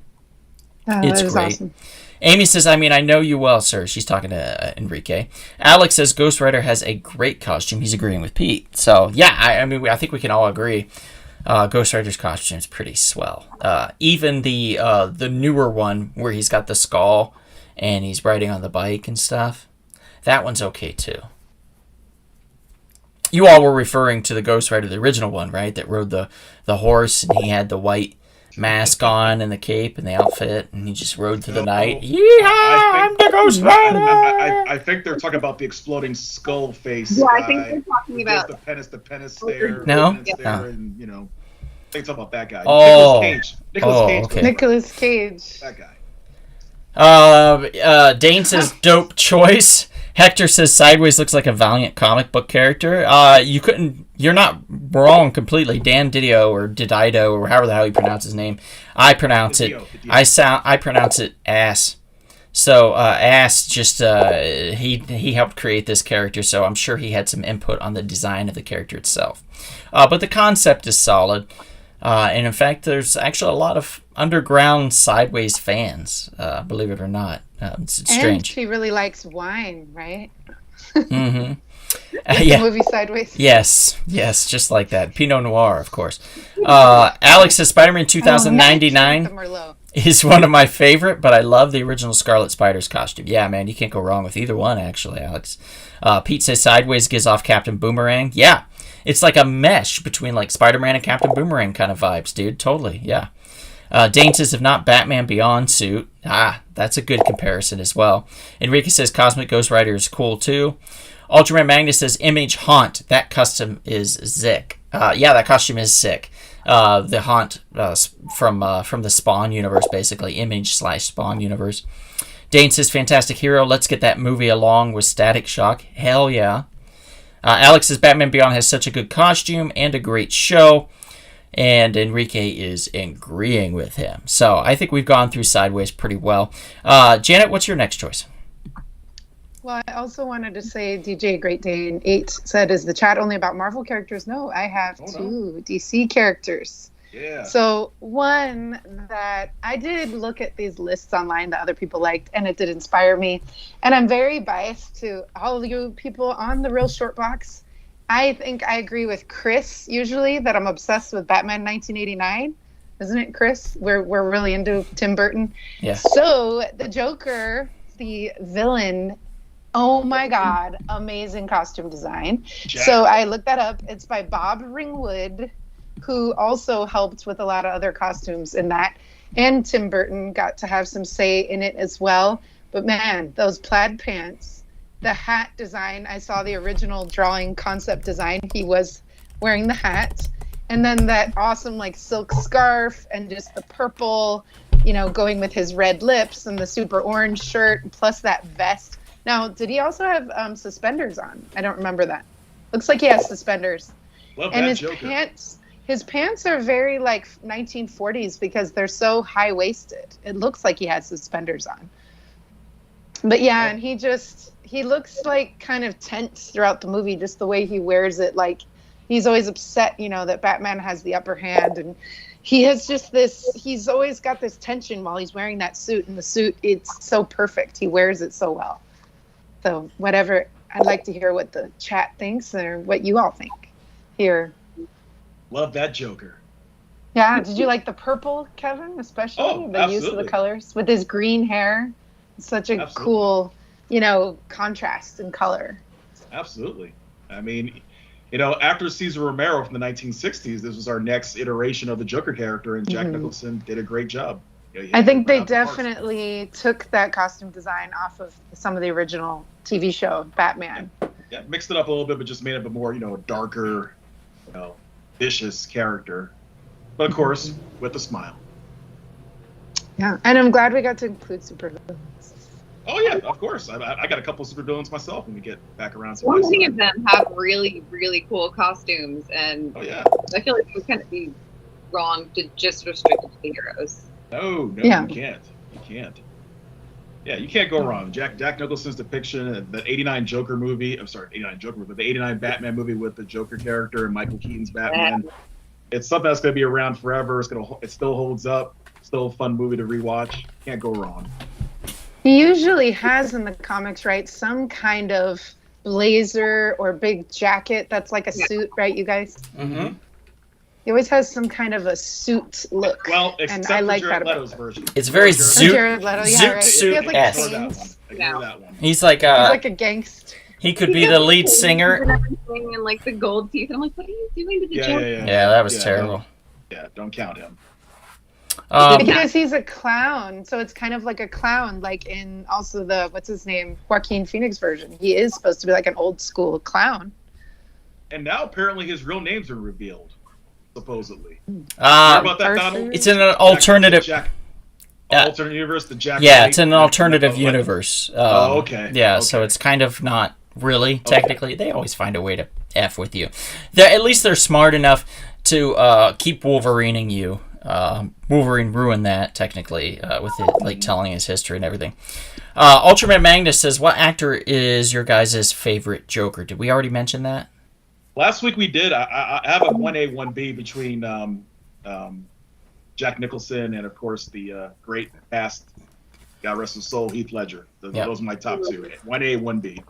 It's great. Awesome. Amy says, I know you well, sir. She's talking to Enrique. Alex says, Ghost Rider has a great costume. He's agreeing with Pete. So, yeah, I think we can all agree. Ghost Rider's costume is pretty swell. Even the newer one where he's got the skull and he's riding on the bike and stuff, that one's okay, too. You all were referring to the Ghost Rider, the original one, right? That rode the horse, and he had the white mask on and the cape and the outfit, and he just rode through the night. I'm the Ghost Rider! I think they're talking about the exploding skull face. Yeah, I think they're talking about the penis there. No? And, I think it's about that guy. Oh. Nicolas Cage. Okay. Nicolas Cage. That guy. Dane says, dope choice. Hector says Sideways looks like a Valiant comic book character. You're not wrong completely. Dan Didio or Didido or however the hell you pronounce his name. I pronounce it. I pronounce it ass. So Ass just he helped create this character, so I'm sure he had some input on the design of the character itself. But the concept is solid, and in fact, there's actually a lot of underground Sideways fans. Believe it or not, it's strange. And she really likes wine, right? Mm-hmm. The movie Sideways. Yes, just like that. Pinot Noir, of course. Alex says Spider-Man 2099 is one of my favorite, but I love the original Scarlet Spider's costume. Yeah, man, you can't go wrong with either one, actually, Alex. Pete says Sideways gives off Captain Boomerang. Yeah, it's like a mesh between like Spider-Man and Captain Boomerang kind of vibes, dude. Totally, yeah. Dane says, if not Batman Beyond suit. That's a good comparison as well. Enrique says Cosmic Ghost Rider is cool, too. Ultraman Magnus says Image Haunt. That custom is sick. Yeah, that costume is sick. The Haunt from the Spawn universe, basically. Image/Spawn universe. Dane says Fantastic Hero. Let's get that movie along with Static Shock. Hell yeah. Alex says Batman Beyond has such a good costume and a great show. And Enrique is agreeing with him. So I think we've gone through Sideways pretty well. Janet, what's your next choice? Well, I also wanted to say DJ Great Dane 8 said, is the chat only about Marvel characters? No, I have two DC characters. Yeah. So one that I did look at these lists online that other people liked, and it did inspire me. And I'm very biased to all of you people on the Real Short Box. I think I agree with Chris usually that I'm obsessed with Batman 1989. Isn't it, Chris? We're really into Tim Burton. Yeah. So the Joker, the villain, oh my God, amazing costume design. Jack. So I looked that up. It's by Bob Ringwood, who also helped with a lot of other costumes in that. And Tim Burton got to have some say in it as well. But man, those plaid pants, the hat design, I saw the original drawing concept design. He was wearing the hat. And then that awesome like silk scarf and just the purple, going with his red lips and the super orange shirt, plus that vest. Now, did he also have suspenders on? I don't remember that. Looks like he has suspenders. Love and that his Joker. His pants are very like 1940s because they're so high-waisted. It looks like he has suspenders on. But yeah, and he looks like kind of tense throughout the movie, just the way he wears it. Like he's always upset, that Batman has the upper hand, and he has just he's always got this tension while he's wearing that suit, and the suit, it's so perfect. He wears it so well. So whatever, I'd like to hear what the chat thinks or what you all think here. Love that Joker. Yeah, did you like the purple, Kevin, especially? The use of the colors with his green hair. It's such a cool, contrast in color. Absolutely. I mean, after Cesar Romero from the 1960s, this was our next iteration of the Joker character, and Jack Nicholson did a great job. I think they definitely took that costume design off of some of the original TV show, Batman. Yeah, mixed it up a little bit, but just made it a more, darker, vicious character. But of course, with a smile. Yeah, and I'm glad we got to include supervillains. Oh yeah, of course. I got a couple of supervillains myself when we get back around to so many of them have really, really cool costumes, and I feel like it would kind of be wrong to just restrict it to the heroes. No, you can't. You can't. Yeah, you can't go wrong. Jack Nicholson's depiction of the 89 Joker movie. I'm sorry, 89 Joker movie, but the 89 Batman movie with the Joker character and Michael Keaton's Batman. Yeah. It's something that's going to be around forever. It still holds up. Still a fun movie to rewatch. Can't go wrong. He usually has in the comics, right, some kind of blazer or big jacket that's like a suit, right, you guys? Mm-hmm. He always has some kind of a suit look. Well, except and I for like Jared that Leto's about version. It's very zoot. Jared Leto, yeah, right. He has like chains. That one. He's like a gangster. He could be the lead singer. And like the gold teeth. And I'm like, what are you doing to the Joker? Yeah, that was terrible. Don't count him. Because he's a clown, so it's kind of like a clown, like in also the what's his name, Joaquin Phoenix version. He is supposed to be like an old school clown. And now apparently his real names are revealed, supposedly. About that, Donald? It's an alternative. alternate universe, the Jack. Yeah, Knight, it's an alternative universe. okay. Yeah, okay. so it's kind of not really technically. They always find a way to F with you. At least they're smart enough to keep Wolverining you. Wolverine ruined that technically with it, like telling his history and everything. Ultraman Magnus says, "What actor is your guys' favorite Joker?" Did we already mention that? Last week we did. I have a 1A, 1B between Jack Nicholson and, of course, the great past, God rest his soul, Heath Ledger. Those are my top two. 1A, 1B.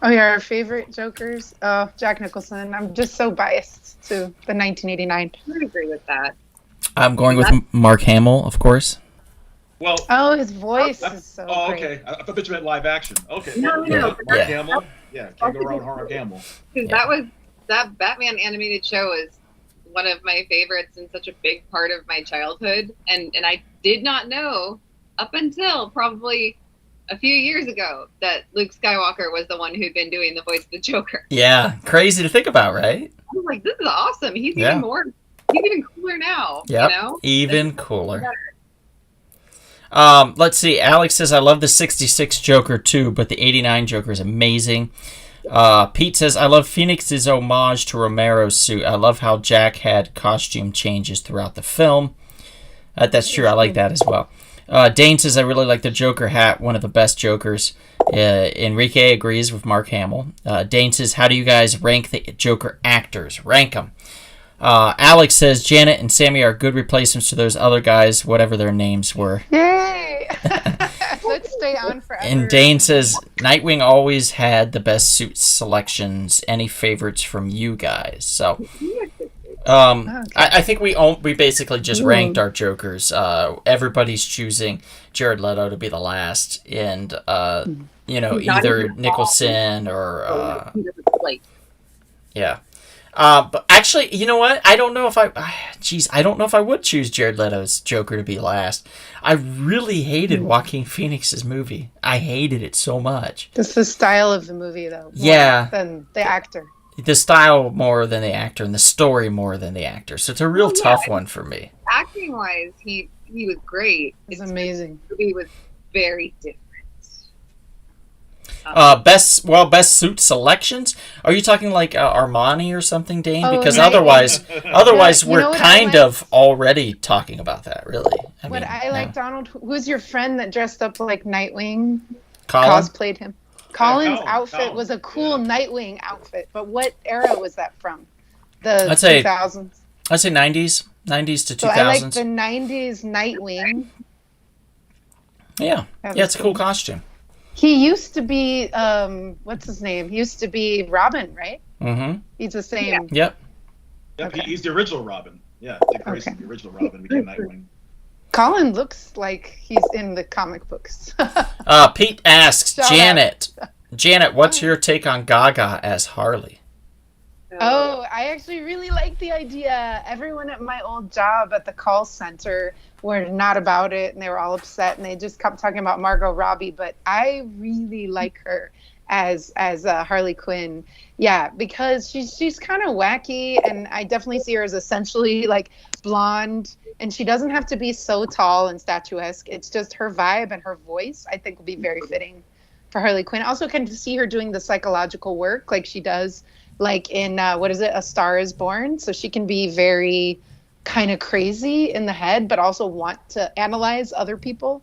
Oh, yeah, our favorite Jokers? Oh, Jack Nicholson. I'm just so biased to the 1989. I would agree with that. I'm going with Mark Hamill, of course. Well. Oh, his voice is so Oh, great. okay. I thought you meant live action. Okay. No. Mark Hamill. Yeah, can't go wrong with Mark Hamill. Because that Batman animated show is one of my favorites and such a big part of my childhood. And I did not know up until probably a few years ago that Luke Skywalker was the one who'd been doing the voice of the Joker. Yeah, crazy to think about, right? I was like, this is awesome. He's even cooler now. Yep, you know? even cooler. Let's see. Alex says, I love the 66 Joker too, but the 89 Joker is amazing. Pete says, I love Phoenix's homage to Romero's suit. I love how Jack had costume changes throughout the film. That's true. I like that as well. Dane says, I really like the Joker hat. One of the best Jokers. Enrique agrees with Mark Hamill. Dane says, how do you guys rank the Joker actors? Rank them. Alex says, Janet and Sammy are good replacements to those other guys, whatever their names were. Yay! Let's stay on forever. And Dane says, Nightwing always had the best suit selections. Any favorites from you guys? So, I think we basically just ranked our Jokers. Everybody's choosing Jared Leto to be the last, and either Nicholson or yeah. But actually, you know what? I don't know if I would choose Jared Leto's Joker to be last. I really hated Joaquin Phoenix's movie. I hated it so much. It's the style of the movie, though. Yeah. Than the actor. The style more than the actor, and the story more than the actor. So it's a real tough one for me. Acting wise, he was great. It's amazing. The movie was very different. Best suit selections. Are you talking like Armani or something, Dane? Because right. otherwise Yeah, we're kind of already talking about that, really. I like, Donald, who's your friend that dressed up like Nightwing? Colin? Cosplayed him. Colin's outfit was a cool Nightwing outfit, but what era was that from? The 2000s? I'd say 90s to 2000s. So I like the 90s Nightwing. Yeah, it's a cool costume. He used to be, what's his name? He used to be Robin, right? Mm-hmm. He's the same. Yeah. Yep, Okay. he's the original Robin. Yeah, Dick Grayson, the original Robin, became Nightwing. Colin looks like he's in the comic books. Pete asks, Janet, what's your take on Gaga as Harley? Oh, I actually really like the idea. Everyone at my old job at the call center were not about it, and they were all upset, and they just kept talking about Margot Robbie. But I really like her as Harley Quinn. Yeah, because she's kind of wacky, and I definitely see her as essentially like blonde, and she doesn't have to be so tall and statuesque. It's just her vibe and her voice, I think, will be very fitting for Harley Quinn. I also can see her doing the psychological work like she does, like in A Star Is Born. So she can be very kind of crazy in the head, but also want to analyze other people.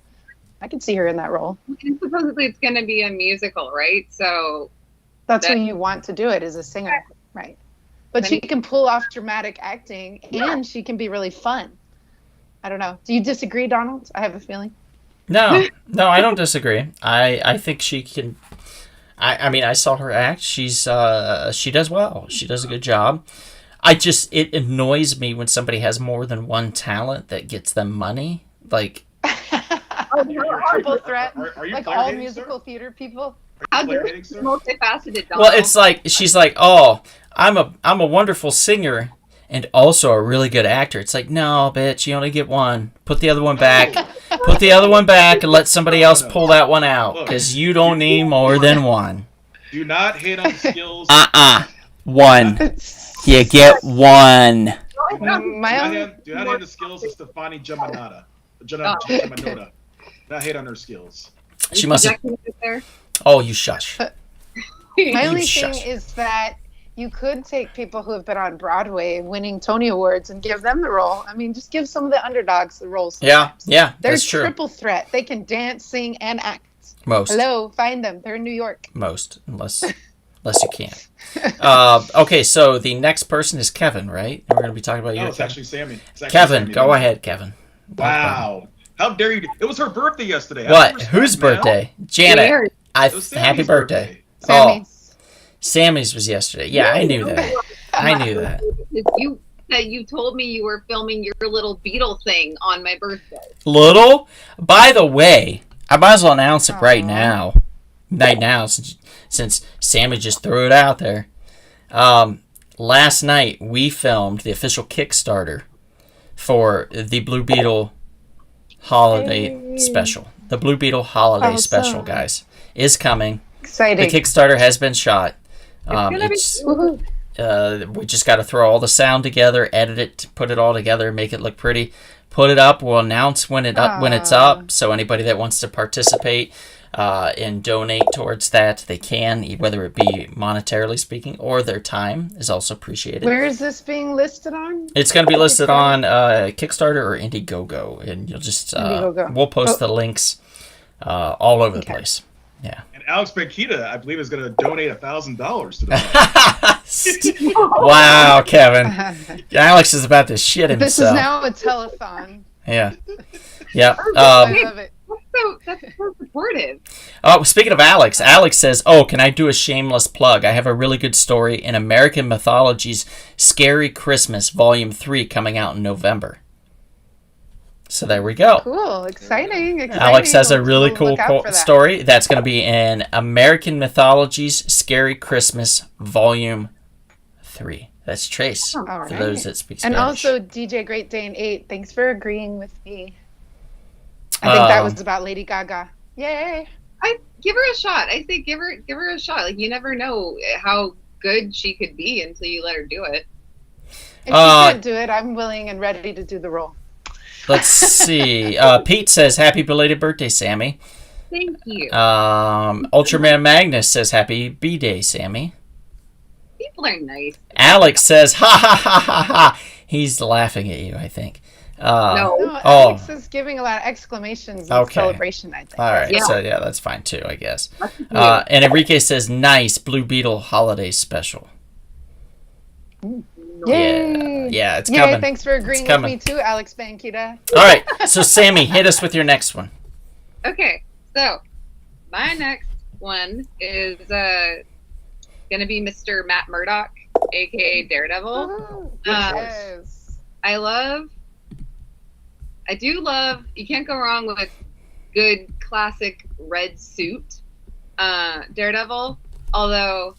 I can see her in that role. And supposedly it's going to be a musical, right? So that's when you want to do it, as a singer, right? But she can pull off dramatic acting, and she can be really fun. I don't know. Do you disagree, Donald? I have a feeling. No, I don't disagree. I think she can. I mean, I saw her act. She does well. She does a good job. It annoys me when somebody has more than one talent that gets them money. Like, triple threat. Are you like all musical theater people. How multifaceted, Donald. well, it's like she's like, oh, I'm a wonderful singer and also a really good actor. It's like, no, bitch, you only get one. Put the other one back. Put the other one back and let somebody else pull that one out, because you don't need more than one. Do not hate on skills. One. You get one. Do not hate the skills of Stefani Giammanata. Not hate on her skills. She must have. There. Oh, you shush. My only shush. thing is that you could take people who have been on Broadway winning Tony Awards and give them the role. I mean, just give some of the underdogs the roles. Yeah, They're that's true. triple threat. They can dance, sing, and act. Most. Hello, find them. They're in New York. Most, unless you can't. Okay, so the next person is Kevin, right? We're going to be talking about you. No, it's actually Sammy. Kevin, go ahead, Kevin. Wow. How dare you? It was her birthday yesterday. What? Whose birthday? Janet. Happy birthday. Sammy's. Sammy's was yesterday. Yeah, I knew that. I knew that. You told me you were filming your little Beetle thing on my birthday. Little? By the way, I might as well announce it right now. Right now, since Sammy just threw it out there. Last night, we filmed the official Kickstarter for the Blue Beetle Holiday Special. The Blue Beetle Holiday Special, guys, is coming. Exciting. The Kickstarter has been shot. We just got to throw all the sound together, edit it, put it all together, make it look pretty. Put it up. We'll announce when it's up. So anybody that wants to participate and donate towards that, they can, whether it be monetarily speaking or their time is also appreciated. Where is this being listed on? It's going to be listed on Kickstarter or Indiegogo, and you'll just we'll post the links all over the place. Yeah. And Alex Banquita, I believe, is going to donate $1,000 to the Wow, Kevin. Alex is about to shit himself. This is now a telethon. Yeah. Yeah. I love it. That's so supportive. Oh, speaking of Alex says, can I do a shameless plug? I have a really good story in American Mythology's Scary Christmas, Volume 3, coming out in November. So there we go. Cool. Exciting. Alex has a really cool story. That's going to be in American Mythology's Scary Christmas, Volume 3. That's Trace, for those that speak Spanish. And also, DJ Great Dane 8, thanks for agreeing with me. I think that was about Lady Gaga. Yay! I give her a shot. I say give her a shot. Like, you never know how good she could be until you let her do it. If she can't do it, I'm willing and ready to do the role. Let's see. Pete says, happy belated birthday, Sammy. Thank you. Ultraman Magnus says, happy B-Day, Sammy. People are nice. Alex says, ha ha ha ha ha. He's laughing at you, I think. No, Alex is giving a lot of exclamations in celebration, I think. All right, so that's fine too, I guess. And Enrique says, nice Blue Beetle holiday special. Yay! Yeah, it's coming. Thanks for agreeing with me too, Alex Banquita. All right, so Sammy, hit us with your next one. Okay, so my next one is going to be Mr. Matt Murdock, aka Daredevil. I do love, you can't go wrong with good classic red suit Daredevil, although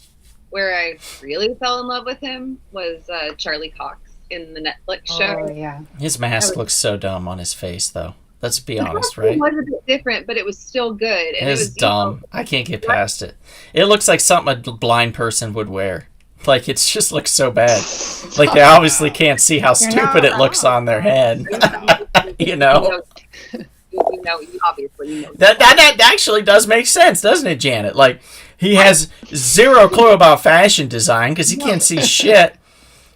where I really fell in love with him was Charlie Cox in the Netflix show. Oh, yeah. His mask looks so dumb on his face, though. Let's be honest, right? It was a bit different, but it was still good. And it was dumb. I can't get past it. It looks like something a blind person would wear. Like, it just looks so bad. Like, they obviously can't see how stupid it looks on their head. You know? Obviously. That actually does make sense, doesn't it, Janet? Like, he has zero clue about fashion design because he can't see shit.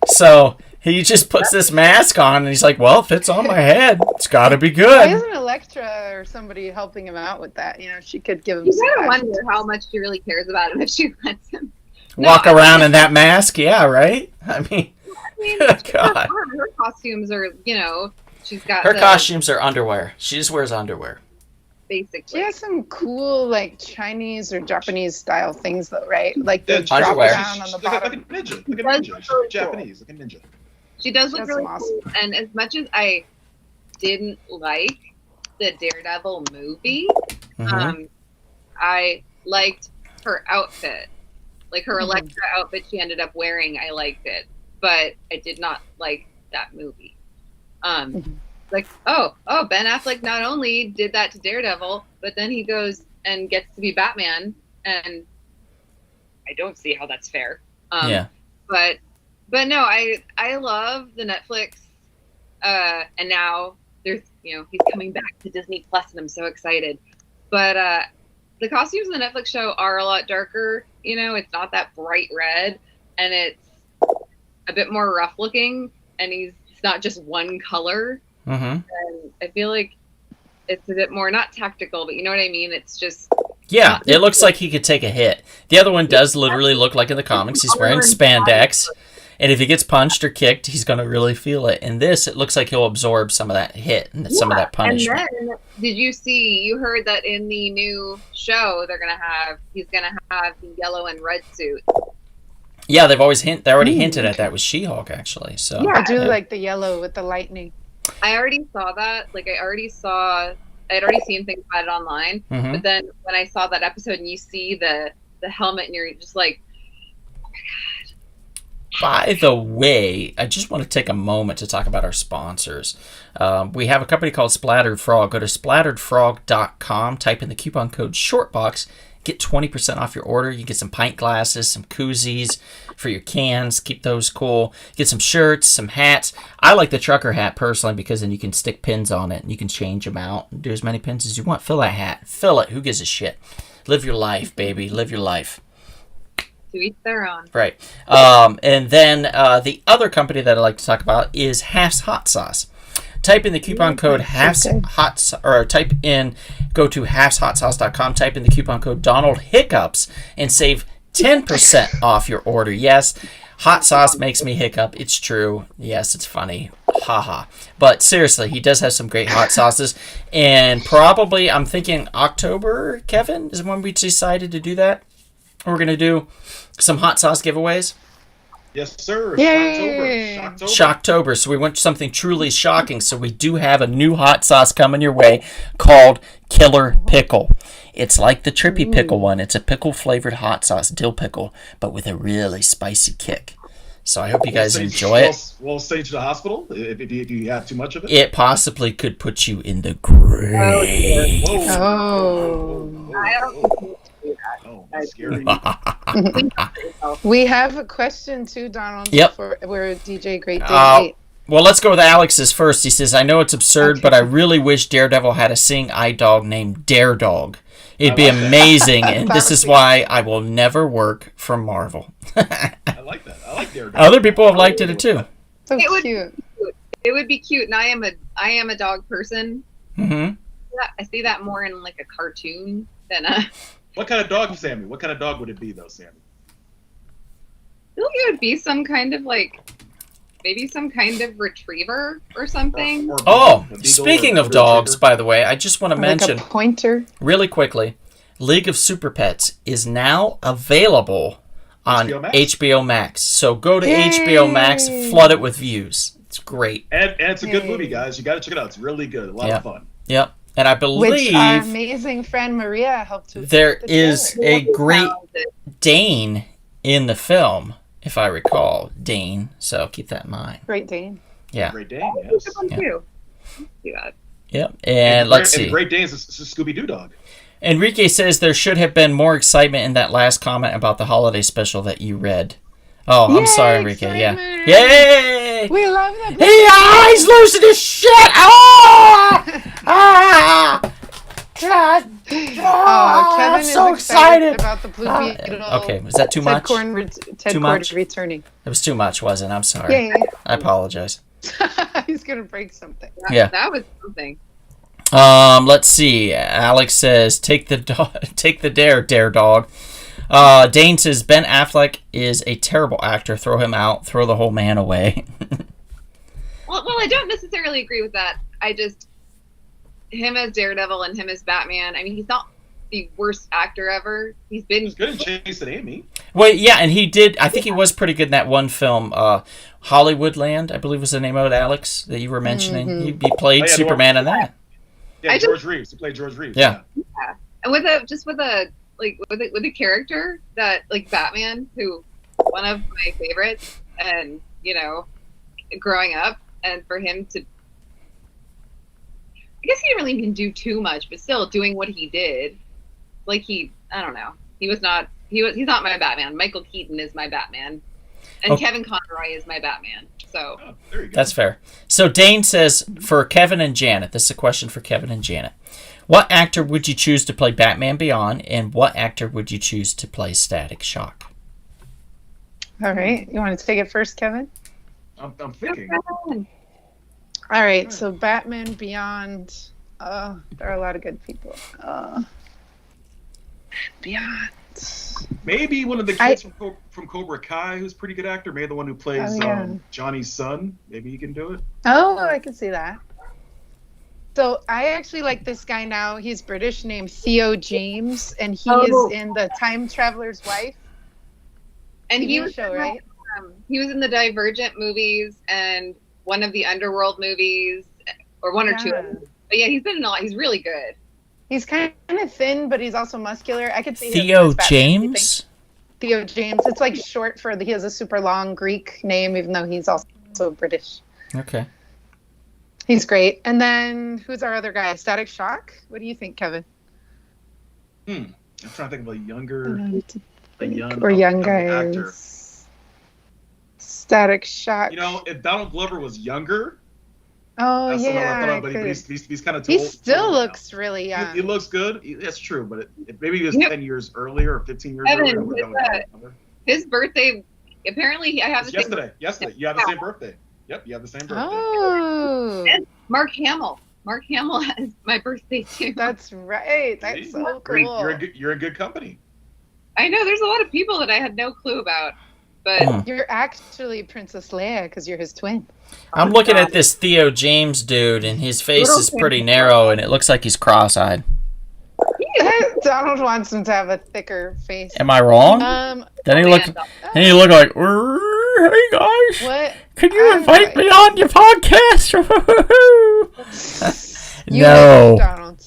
So he just puts this mask on and he's like, well, it fits on my head. It's got to be good. Why isn't Elektra or somebody helping him out with that? You know, she could give him some. You gotta wonder how much she really cares about him if she lets him walk around in that mask. Yeah, right? I mean God. Her costumes are, she's got her costumes are underwear. She just wears underwear. Basically. She has some cool, like, Chinese or Japanese style things, though, right? Like the underwear. drop down on the bottom. Like a ninja. Like a ninja. She's Japanese, like a ninja. She does look really awesome. Cool. And as much as I didn't like the Daredevil movie, I liked her outfit. Like, her Elektra outfit she ended up wearing, I liked it. But I did not like that movie. Like, Ben Affleck not only did that to Daredevil, but then he goes and gets to be Batman, and I don't see how that's fair. But no, I love the Netflix and now there's, he's coming back to Disney Plus, and I'm so excited. But the costumes in the Netflix show are a lot darker. It's not that bright red, and it's a bit more rough looking, and it's not just one color. Mm-hmm. And I feel like it's a bit more, not tactical, but you know what I mean? It's just... Yeah, it looks like he could take a hit. The other one does literally look like in the comics. He's wearing spandex, and if he gets punched or kicked, he's going to really feel it. In this, it looks like he'll absorb some of that hit and some of that punishment. And then, you heard that in the new show, he's going to have the yellow and red suit. Yeah, they already hinted at that with She-Hulk, actually. So Yeah, I do like the yellow with the lightning. I already saw that. I'd already seen things about it online. Mm-hmm. But then when I saw that episode and you see the helmet and you're just like, oh my God. By the way, I just want to take a moment to talk about our sponsors. We have a company called Splattered Frog. Go to splatteredfrog.com, type in the coupon code SHORTBOX, get 20% off your order. You get some pint glasses, some koozies for your cans. Keep those cool. Get some shirts, some hats. I like the trucker hat personally because then you can stick pins on it and you can change them out and do as many pins as you want. Fill that hat. Fill it. Who gives a shit? Live your life, baby. Live your life. To each their own. Right. And then the other company that I like to talk about is Half's Hot Sauce. Type in the coupon code go to halfshotsauce.com, type in the coupon code Donald Hiccups, and save 10% off your order. Yes, hot sauce makes me hiccup. It's true. Yes, it's funny. Haha. But seriously, he does have some great hot sauces. And probably, I'm thinking October, Kevin, is when we decided to do that. We're going to do some hot sauce giveaways. Yes, sir. Yay! Shocktober. So we want something truly shocking. So we do have a new hot sauce coming your way called Killer Pickle. It's like the Trippy Pickle one. It's a pickle-flavored hot sauce, dill pickle, but with a really spicy kick. So I hope you guys enjoy it. We'll send you to the hospital if you have too much of it. It possibly could put you in the grave. That's scary. We have a question too, Donald. Yep. We're DJ Great Day. Well, let's go with Alex's first. He says, I know it's absurd, but I really wish Daredevil had a sing eye dog named Dare Dog. It'd be amazing, and this is why I will never work for Marvel. I like that. I like Daredevil. Other people have liked it too. So It would cute. It would be cute, and I am a dog person. Mm-hmm. I see that more in like a cartoon than a... What kind of dog, Sammy? What kind of dog would it be, though, Sammy? I feel like it would be some kind of maybe some kind of retriever or something. Speaking of dogs, by the way, I just want to mention like a pointer really quickly, League of Super Pets is now available on HBO Max. So go to HBO Max, flood it with views. It's great. And it's a good movie, guys. You got to check it out. It's really good. A lot of fun. Yep. And I believe which our amazing friend Maria helped with. There is a great Dane in the film, if I recall. Dane. So keep that in mind. Great Dane. Yeah. Great Dane, yes. Good one too. See that. Yep. And let's see. Great Dane is a Scooby-Doo dog. Enrique says there should have been more excitement in that last comment about the holiday special that you read. Oh, I'm sorry, Enrique. Excitement. Yeah. Yay! We love that. He's losing his shit! God! Kevin I'm is so excited about the Blue Beetle. Okay, was that too much? Ted Too Cord much? returning. It was too much, wasn't it? I'm sorry. Yay. I apologize. He's gonna break something. That was something. Let's see. Alex says, "Take the dare dog." Dane says Ben Affleck is a terrible actor. Throw him out. Throw the whole man away. Well, I don't necessarily agree with that. Him as Daredevil and him as Batman. I mean, he's not the worst actor ever. He's good in Chasing Amy. Well, yeah, and he did. I think he was pretty good in that one film, Hollywoodland, I believe was the name of it, Alex, that you were mentioning. Mm-hmm. He played Superman in that. Yeah, George Reeves. He played George Reeves. Yeah. And with a character that like Batman, who one of my favorites, and growing up, and for him to, I guess he didn't really even do too much, but still doing what he did, I don't know. He's not my Batman. Michael Keaton is my Batman. And Kevin Conroy is my Batman. So there you go. That's fair. So Dane says, for Kevin and Janet, this is a question for Kevin and Janet. What actor would you choose to play Batman Beyond, and what actor would you choose to play Static Shock? All right. You want to take it first, Kevin? I'm thinking. All right. So Batman Beyond. There are a lot of good people. Beyond. Maybe one of the kids from Cobra Kai, who's a pretty good actor. Maybe the one who plays Johnny's son. Maybe he can do it. Oh, I can see that. So I actually like this guy now. He's British, named Theo James, and he is in the Time Traveler's Wife. And he was show, right? He was in the Divergent movies and one of the Underworld movies, or one or two of them. But yeah, he's been in a lot. He's really good. He's kind of thin, but he's also muscular. I could see Theo James? Theo James. It's like short for he has a super long Greek name, even though he's also British. Okay. He's great. And then who's our other guy? Static Shock? What do you think, Kevin? I'm trying to think of a younger guys. actor. Static Shock. You know, if Donald Glover was younger. Oh, that's yeah. but he's kind of He still looks really young. He looks good. That's true, but maybe he was 10 years earlier or 15 years earlier. His birthday, apparently, I have the same. Yesterday. You have the same birthday. Yep, you have the same birthday. Oh. And Mark Hamill. Mark Hamill has my birthday, too. That's right. That's so cool. You're in good company. I know. There's a lot of people that I had no clue about. But you're actually Princess Leia because you're his twin. I'm looking at this Theo James dude, and his face is pretty narrow, and it looks like he's cross-eyed. Donald wants him to have a thicker face. Am I wrong? Then he looked like, hey guys, what? Can you invite me on your podcast?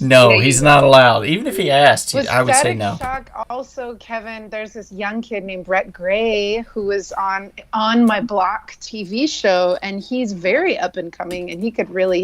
No, he's not allowed. Even if he asked, I would say no. Shock also, Kevin, there's this young kid named Brett Gray who was on My Block TV show, and he's very up and coming, and he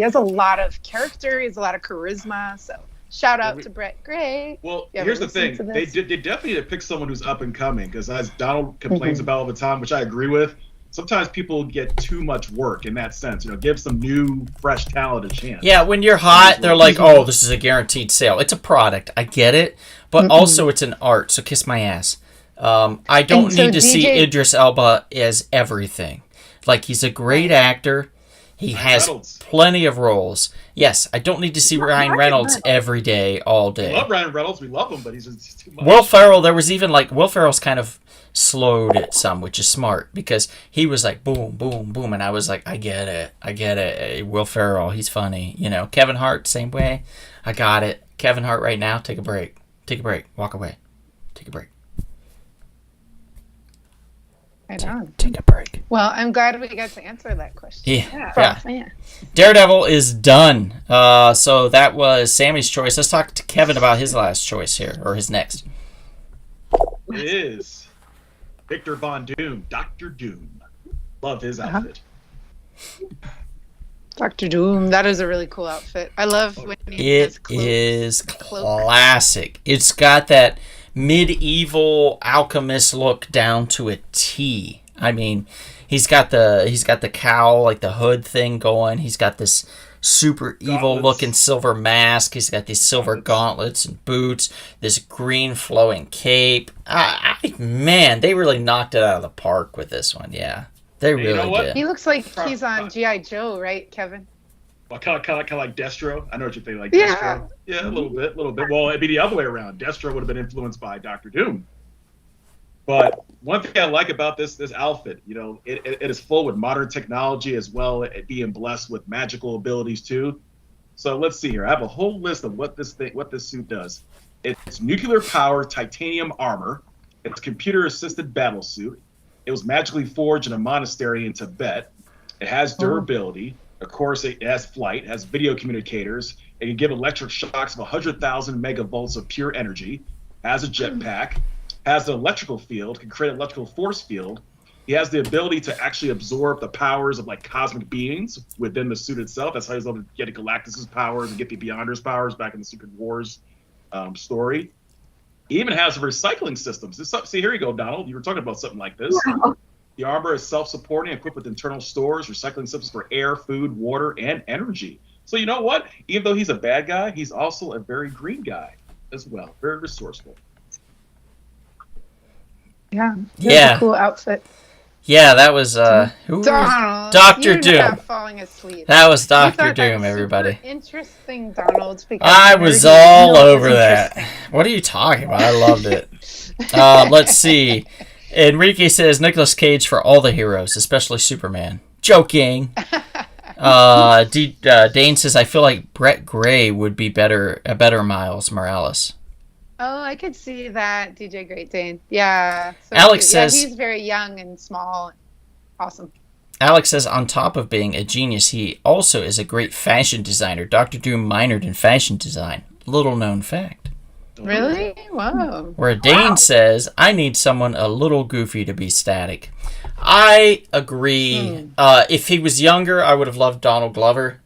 has a lot of character, he has a lot of charisma, so shout out to Brett Gray. Well, here's the thing. They definitely need to pick someone who's up and coming, because as Donald complains about all the time, which I agree with, sometimes people get too much work in that sense. Give some new, fresh talent a chance. Yeah, when you're hot, they're like, oh, this is a guaranteed sale. It's a product. I get it. But also it's an art, so kiss my ass. I don't need to see Idris Elba as everything. Like, he's a great actor. He has plenty of roles. Yes, I don't need to see Ryan Reynolds every day, all day. We love Ryan Reynolds. We love him, but he's just too much. Will Ferrell, Will Ferrell's kind of slowed it some, which is smart, because he was like boom, boom, boom, and I was like, I get it. Hey, Will Ferrell, he's funny. Kevin Hart, same way. I got it. Kevin Hart right now, take a break. Walk away. Take a break. Take a break. Well, I'm glad we got to answer that question. Yeah. Daredevil is done. So that was Sammy's choice. Let's talk to Kevin about his last choice here, or his next. It is Victor Von Doom, Dr. Doom. Love his outfit. Dr. Doom, that is a really cool outfit. I love when he has cloak. It is classic. It's got that medieval alchemist look down to a T. I mean, he's got the cowl, like the hood thing going. He's got this super evil looking silver mask. He's got these silver gauntlets and boots, this green flowing cape. Man, they really knocked it out of the park with this one. Yeah, they really did. He looks like he's on G.I. Joe, right, Kevin? Well, kind of like Destro. I know what you're thinking, like Destro. Yeah, a little bit. Well, it'd be the other way around. Destro would have been influenced by Dr. Doom. But one thing I like about this outfit, it is full with modern technology as well as being blessed with magical abilities too. So let's see here. I have a whole list of what this suit does. It's nuclear powered titanium armor. It's computer assisted battle suit. It was magically forged in a monastery in Tibet. It has durability. Of course, it has flight. It has video communicators. It can give electric shocks of 100,000 megavolts of pure energy. Has a jetpack. Has an electrical field. Can create an electrical force field. He has the ability to actually absorb the powers of cosmic beings within the suit itself. That's how he's able to get Galactus's powers and get the Beyonders' powers back in the Secret Wars story. He even has recycling systems. See, here you go, Donald. You were talking about something like this. The armor is self-supporting, equipped with internal stores, recycling systems for air, food, water, and energy. So you know what? Even though he's a bad guy, he's also a very green guy as well. Very resourceful. Yeah. Yeah. A cool outfit. Yeah, that was who Donald, Dr. Doom. Not falling asleep. That was You Dr. thought that Doom, was everybody. super interesting, Donald. Because I was nerdy all Donald over is that. interesting. What are you talking about? I loved it. Let's see. Enrique says Nicolas Cage for all the heroes, especially Superman. Joking. Dane says I feel like Brett Gray would be a better Miles Morales. Oh, I could see that, DJ Great Dane. Yeah. So Alex cute. says he's very young and small. Awesome. Alex says on top of being a genius, he also is a great fashion designer. Dr. Doom minored in fashion design. Little known fact. Really? Wow. Where Dane says, I need someone a little goofy to be static. I agree. If he was younger, I would have loved Donald Glover.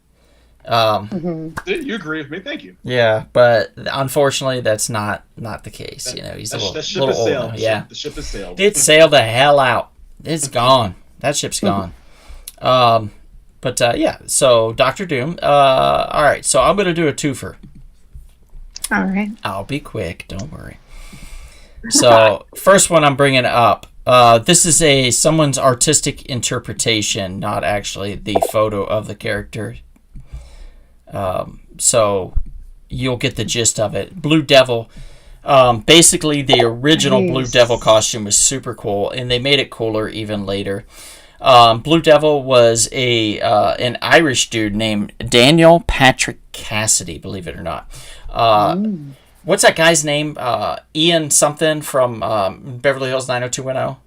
You agree with me? Thank you. Yeah, but unfortunately, that's not the case. You know, he's a little old now. Yeah, the ship has sailed. It sailed the hell out. It's gone. That ship's gone. Yeah, so Dr. Doom. All right, so I'm going to do a twofer. All right. I'll be quick. Don't worry. So, first one I'm bringing up. This is someone's artistic interpretation, not actually the photo of the character. So, you'll get the gist of it. Blue Devil. Basically, the original Blue Devil costume was super cool, and they made it cooler even later. Blue Devil was an Irish dude named Daniel Patrick Cassidy, believe it or not. What's that guy's name? Ian something from Beverly Hills 90210?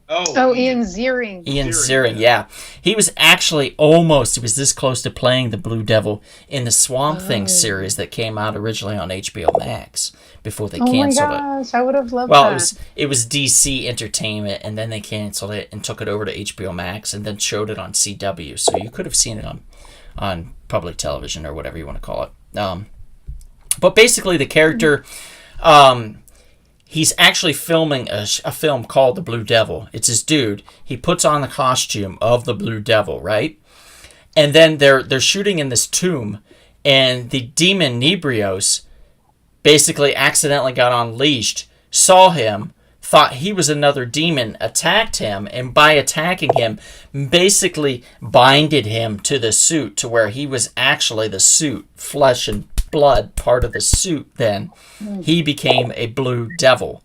Oh, Ian Ziering. Ian Ziering, yeah. He was actually he was this close to playing the Blue Devil in the Swamp Thing series that came out originally on HBO Max before they canceled it. Oh my gosh, I would have loved Well, that. it was DC Entertainment, and then they canceled it and took it over to HBO Max and then showed it on CW. So you could have seen it on public television or whatever you want to call it. But basically, the character, he's actually filming a film called The Blue Devil. It's this dude. He puts on the costume of the Blue Devil, right? And then they're shooting in this tomb, and the demon Nebrios basically accidentally got unleashed, saw him, thought he was another demon, attacked him, and by attacking him, basically binded him to the suit to where he was actually the suit, flesh and blood part of the suit. Then he became a Blue Devil,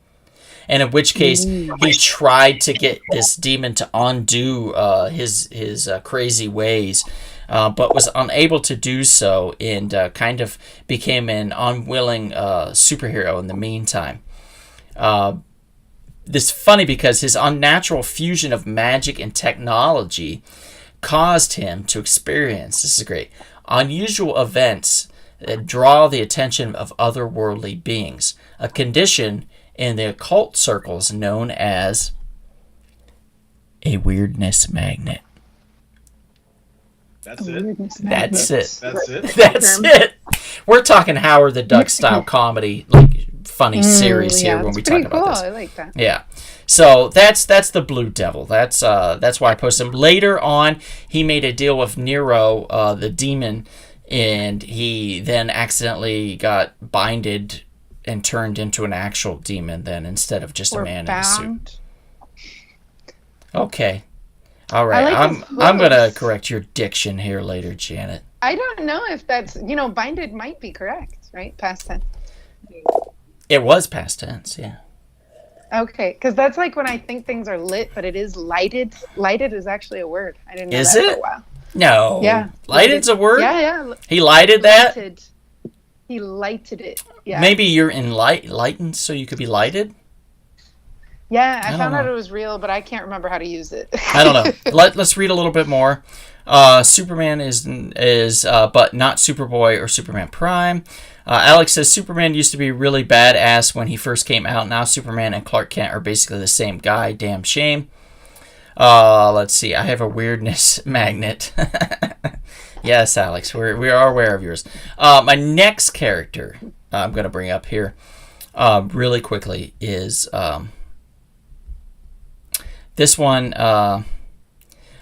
and in which case he tried to get this demon to undo his crazy ways, but was unable to do so, and kind of became an unwilling superhero in the meantime. This is funny because his unnatural fusion of magic and technology caused him to experience, this is great, unusual events that draw the attention of otherworldly beings, a condition in the occult circles known as a weirdness magnet. That's it. That's it. That's it. That's it. We're talking Howard the Duck style comedy, like funny series here when we talk about this. I like that. Yeah. So that's the Blue Devil. That's why I posted him. Later on, he made a deal with Nero, the demon, and he then accidentally got binded and turned into an actual demon then instead of just a man in a suit. Okay. All right. I'm going to correct your diction here later, Janet. I don't know if that's, binded might be correct, right? Past tense. It was past tense, yeah. Okay, because that's like when I think things are lit, but it is lighted. Lighted is actually a word. I didn't know that for a while. No. Yeah. Lighted's a word? Yeah. He lighted that? He lighted it. Yeah. Maybe you're enlightened so you could be lighted? Yeah, I found out it was real, but I can't remember how to use it. I don't know. Let's read a little bit more. Superman is but not Superboy or Superman Prime. Alex says Superman used to be really badass when he first came out. Now Superman and Clark Kent are basically the same guy. Damn shame. Let's see. I have a weirdness magnet. Yes, Alex, we are aware of yours. My next character I'm going to bring up here really quickly is This one,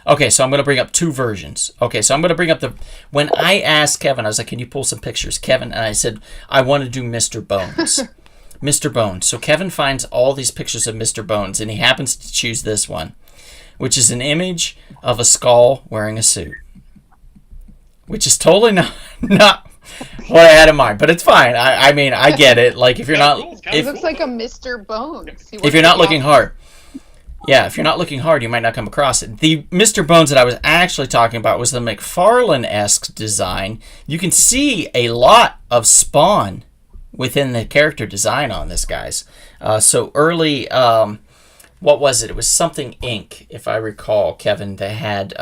okay, so I'm going to bring up two versions. Okay, so I'm going to bring up when I asked Kevin, I was like, can you pull some pictures? Kevin, and I said, I want to do Mr. Bones. Mr. Bones. So Kevin finds all these pictures of Mr. Bones, and he happens to choose this one, which is an image of a skull wearing a suit. Which is totally not what I had in mind, but it's fine. I mean, I get it. Like, if you're not... It looks like a Mr. Bones. If you're not looking hard. Yeah, if you're not looking hard, you might not come across it. The Mr. Bones that I was actually talking about was the McFarlane-esque design. You can see a lot of Spawn within the character design on this, guys. So early, what was it? It was something Inc., if I recall, Kevin. They had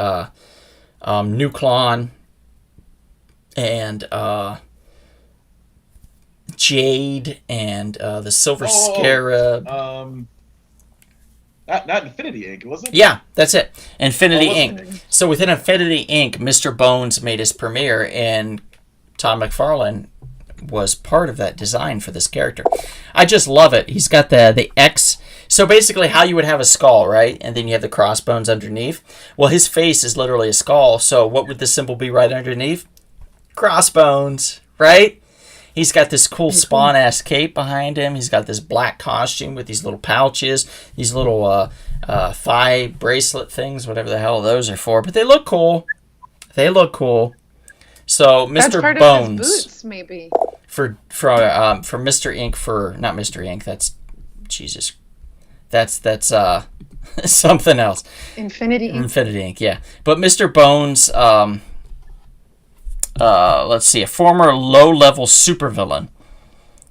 Nuclon and Jade and the Silver Scarab. Not Infinity Inc., was it? Yeah, that's it. Infinity Inc. So within Infinity Inc., Mr. Bones made his premiere, and Todd McFarlane was part of that design for this character. I just love it. He's got the X. So basically how you would have a skull, right? And then you have the crossbones underneath. Well, his face is literally a skull. So what would the symbol be right underneath? Crossbones, right? He's got this cool Spawn-ass cape behind him. He's got this black costume with these little pouches, these little thigh bracelet things, whatever the hell those are for. But they look cool. They look cool. So Mr. That's part Bones, of his boots, maybe. for Mr. Ink, for not Mr. Ink. That's Jesus. That's something else. Infinity Ink. Infinity Ink, yeah. But Mr. Bones. Let's see, a former low-level supervillain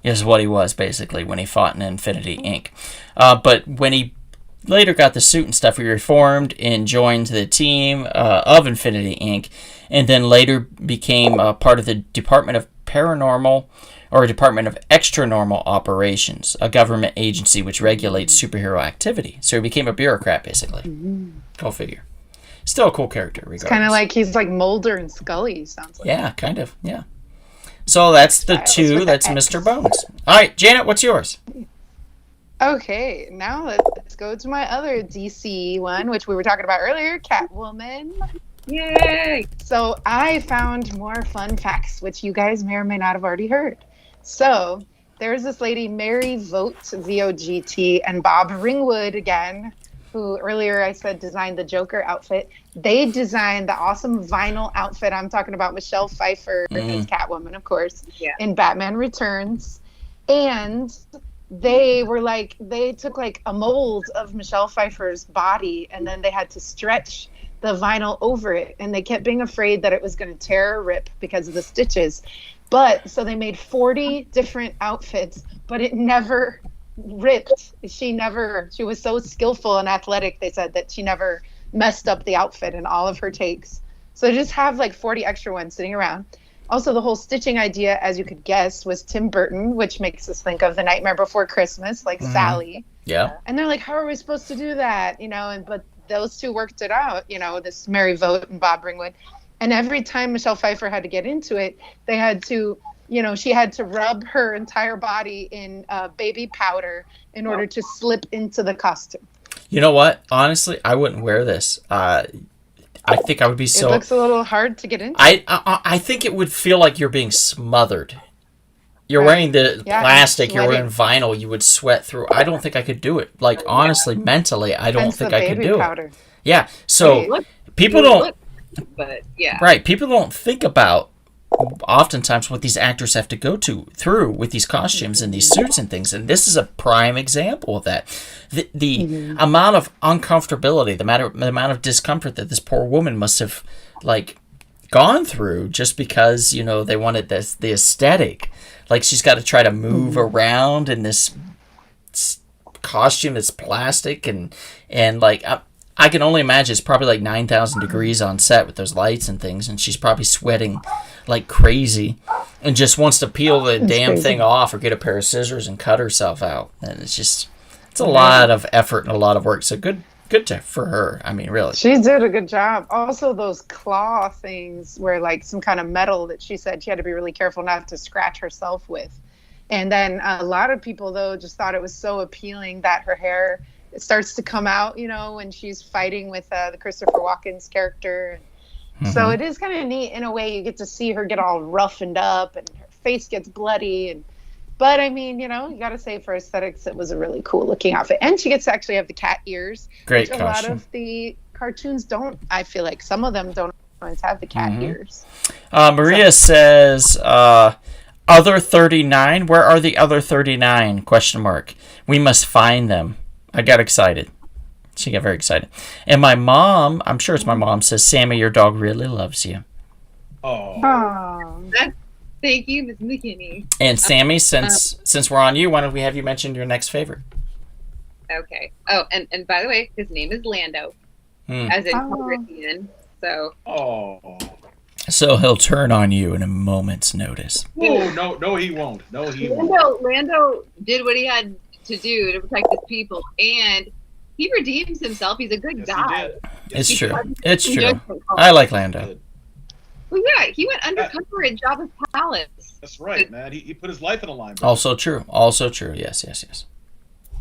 is what he was, basically, when he fought in Infinity Inc. But when he later got the suit and stuff, he reformed and joined the team of Infinity Inc., and then later became part of the Department of Paranormal, or Department of Extranormal Operations, a government agency which regulates superhero activity. So he became a bureaucrat, basically. Go figure. Still a cool character, regardless. It's kind of like he's like Mulder and Scully, sounds like. Yeah, kind of, yeah. So that's the two. That's Mr. Bones. All right, Janet, what's yours? Okay, now let's go to my other DC one, which we were talking about earlier, Catwoman. Yay! So I found more fun facts, which you guys may or may not have already heard. So there's this lady, Mary Vogt, V-O-G-T, and Bob Ringwood again, who earlier I said designed the Joker outfit. They designed the awesome vinyl outfit. I'm talking about Michelle Pfeiffer as Catwoman, of course, in Batman Returns. And they took like a mold of Michelle Pfeiffer's body, and then they had to stretch the vinyl over it. And they kept being afraid that it was going to tear or rip because of the stitches. But so they made 40 different outfits, but it never ripped. She was so skillful and athletic, they said, that she never messed up the outfit in all of her takes. So they just have like 40 extra ones sitting around. Also, the whole stitching idea, as you could guess, was Tim Burton, which makes us think of The Nightmare Before Christmas, like Sally. Yeah. And they're like, how are we supposed to do that? But those two worked it out, this Mary Vogt and Bob Ringwood. And every time Michelle Pfeiffer had to get into it, they had to she had to rub her entire body in baby powder in order to slip into the costume. You know what? Honestly, I wouldn't wear this. I think I would be so... It looks a little hard to get into. I think it would feel like you're being smothered. You're wearing the plastic, you're wearing vinyl, you would sweat through. I don't think I could do it. Like, honestly, mentally, I don't think I could do it. Yeah, so people don't... But, yeah. Right, people don't think about oftentimes what these actors have to go through with these costumes and these suits and things, and this is a prime example of that. The amount of uncomfortability, the amount of discomfort that this poor woman must have gone through just because they wanted the aesthetic. Like, she's got to try to move around in this costume that's plastic and I can only imagine it's probably like 9,000 degrees on set with those lights and things, and she's probably sweating like crazy and just wants to peel the damn thing off or get a pair of scissors and cut herself out. And it's a lot of effort and a lot of work. So good for her. I mean, really. She did a good job. Also, those claw things were like some kind of metal that she said she had to be really careful not to scratch herself with. And then a lot of people, though, just thought it was so appealing that her hair it starts to come out, when she's fighting with the Christopher Walken's character. So it is kind of neat in a way. You get to see her get all roughened up and her face gets bloody. But I mean, you got to say for aesthetics, it was a really cool looking outfit. And she gets to actually have the cat ears. Great which costume. A lot of the cartoons don't. I feel like some of them don't always have the cat ears. Maria says, other 39? Where are the other 39? Question mark. We must find them. I got excited. She got very excited. And my mom, I'm sure it's my mom, says, Sammy, your dog really loves you. Oh. Thank you, Miss McKinney. And Sammy, since we're on you, why don't we have you mention your next favorite? Okay. Oh, and by the way, his name is Lando, as in Caribbean. So. Oh. So he'll turn on you in a moment's notice. Oh, no, he won't. No, he won't. Lando did what he had to do to protect his people, and he redeems himself. He's a good guy. It's true. It's true. I like Lando. Well, yeah, he went undercover at Jabba's palace. That's right, man. He put his life in a line. Also true. Also true. Yes.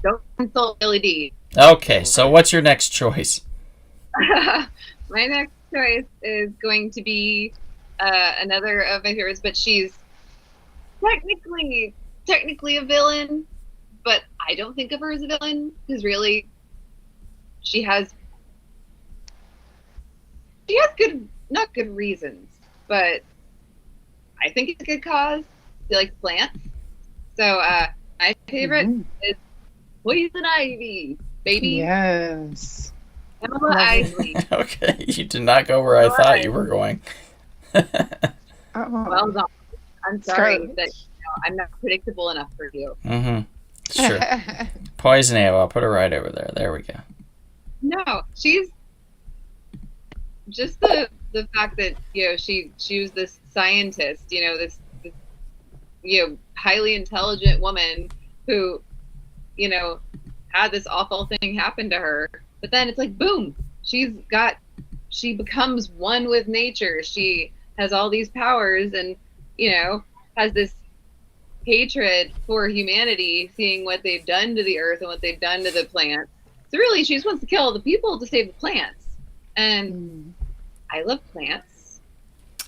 Don't insult Billy D. Okay, so what's your next choice? My next choice is going to be another of my favorites, but she's technically a villain, but I don't think of her as a villain because really she has not good reasons, but I think it's a good cause. She likes plants. So my favorite is Poison Ivy, baby. Yes. Pamela Isley. Okay, you did not go where I thought you were going. Well done. I'm sorry that I'm not predictable enough for you. Sure. Poison Ivy, I'll put her right over there. There we go. No, she's just the fact that she was this scientist, this highly intelligent woman who had this awful thing happen to her, but then it's like boom, she becomes one with nature. She has all these powers and has this hatred for humanity, seeing what they've done to the earth and what they've done to the plants. So really she just wants to kill the people to save the plants. And I love plants.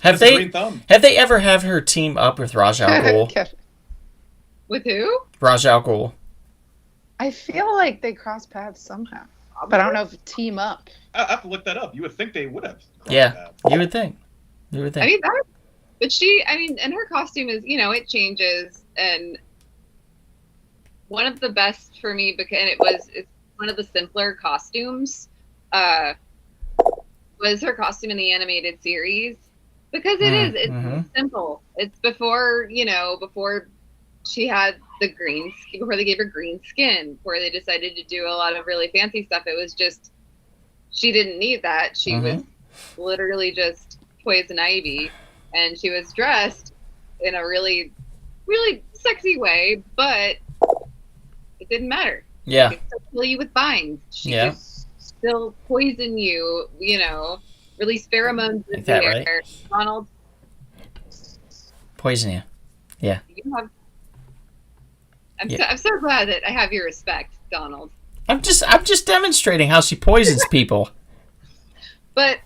Have they ever have her team up with Ra's al Ghul? With who? Ra's al Ghul. I feel like they cross paths somehow, but I don't know if team up. I have to look that up. You would think they would have. Yeah, you would think. I mean, but and her costume is, it changes, and one of the best for me because it's one of the simpler costumes. Was her costume in the animated series because it's simple. It's before she had before they gave her green skin, before they decided to do a lot of really fancy stuff. It was just, she didn't need that. She was literally just Poison Ivy, and she was dressed in a really, really sexy way, but it didn't matter. Yeah. She could still kill you with vines. She could still poison you, release pheromones in the air. Right? Donald. Poison you. Yeah. I'm so glad that I have your respect, Donald. I'm just demonstrating how she poisons people. But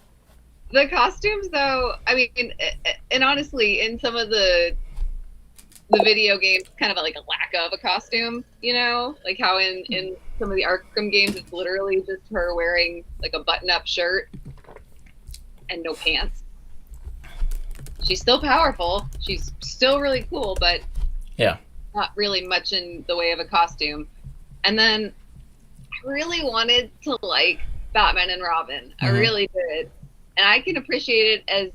the costumes, though, I mean, and honestly, in some of the video games, kind of like a lack of a costume, like how in some of the Arkham games, it's literally just her wearing like a button-up shirt and no pants. She's still powerful. She's still really cool, but not really much in the way of a costume. And then I really wanted to like Batman and Robin. I really did. And I can appreciate it as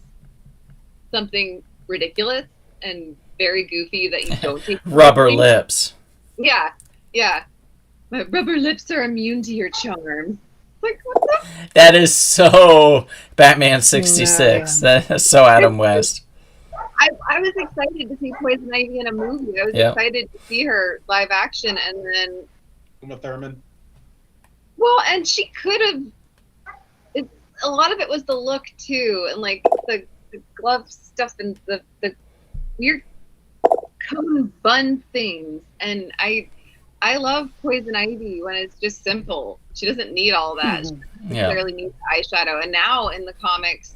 something ridiculous and very goofy that you don't take rubber lips. Yeah. My rubber lips are immune to your charms. Like, what the? That is so Batman 66. Yeah. That is so Adam West. I was excited to see Poison Ivy in a movie. I was excited to see her live action, and then Uma Thurman. Well, and she could have. A lot of it was the look too, and like the glove stuff and the weird cone bun things. And I I love Poison Ivy when it's just simple. She doesn't need all that. She doesn't necessarily need the eyeshadow. And now in the comics,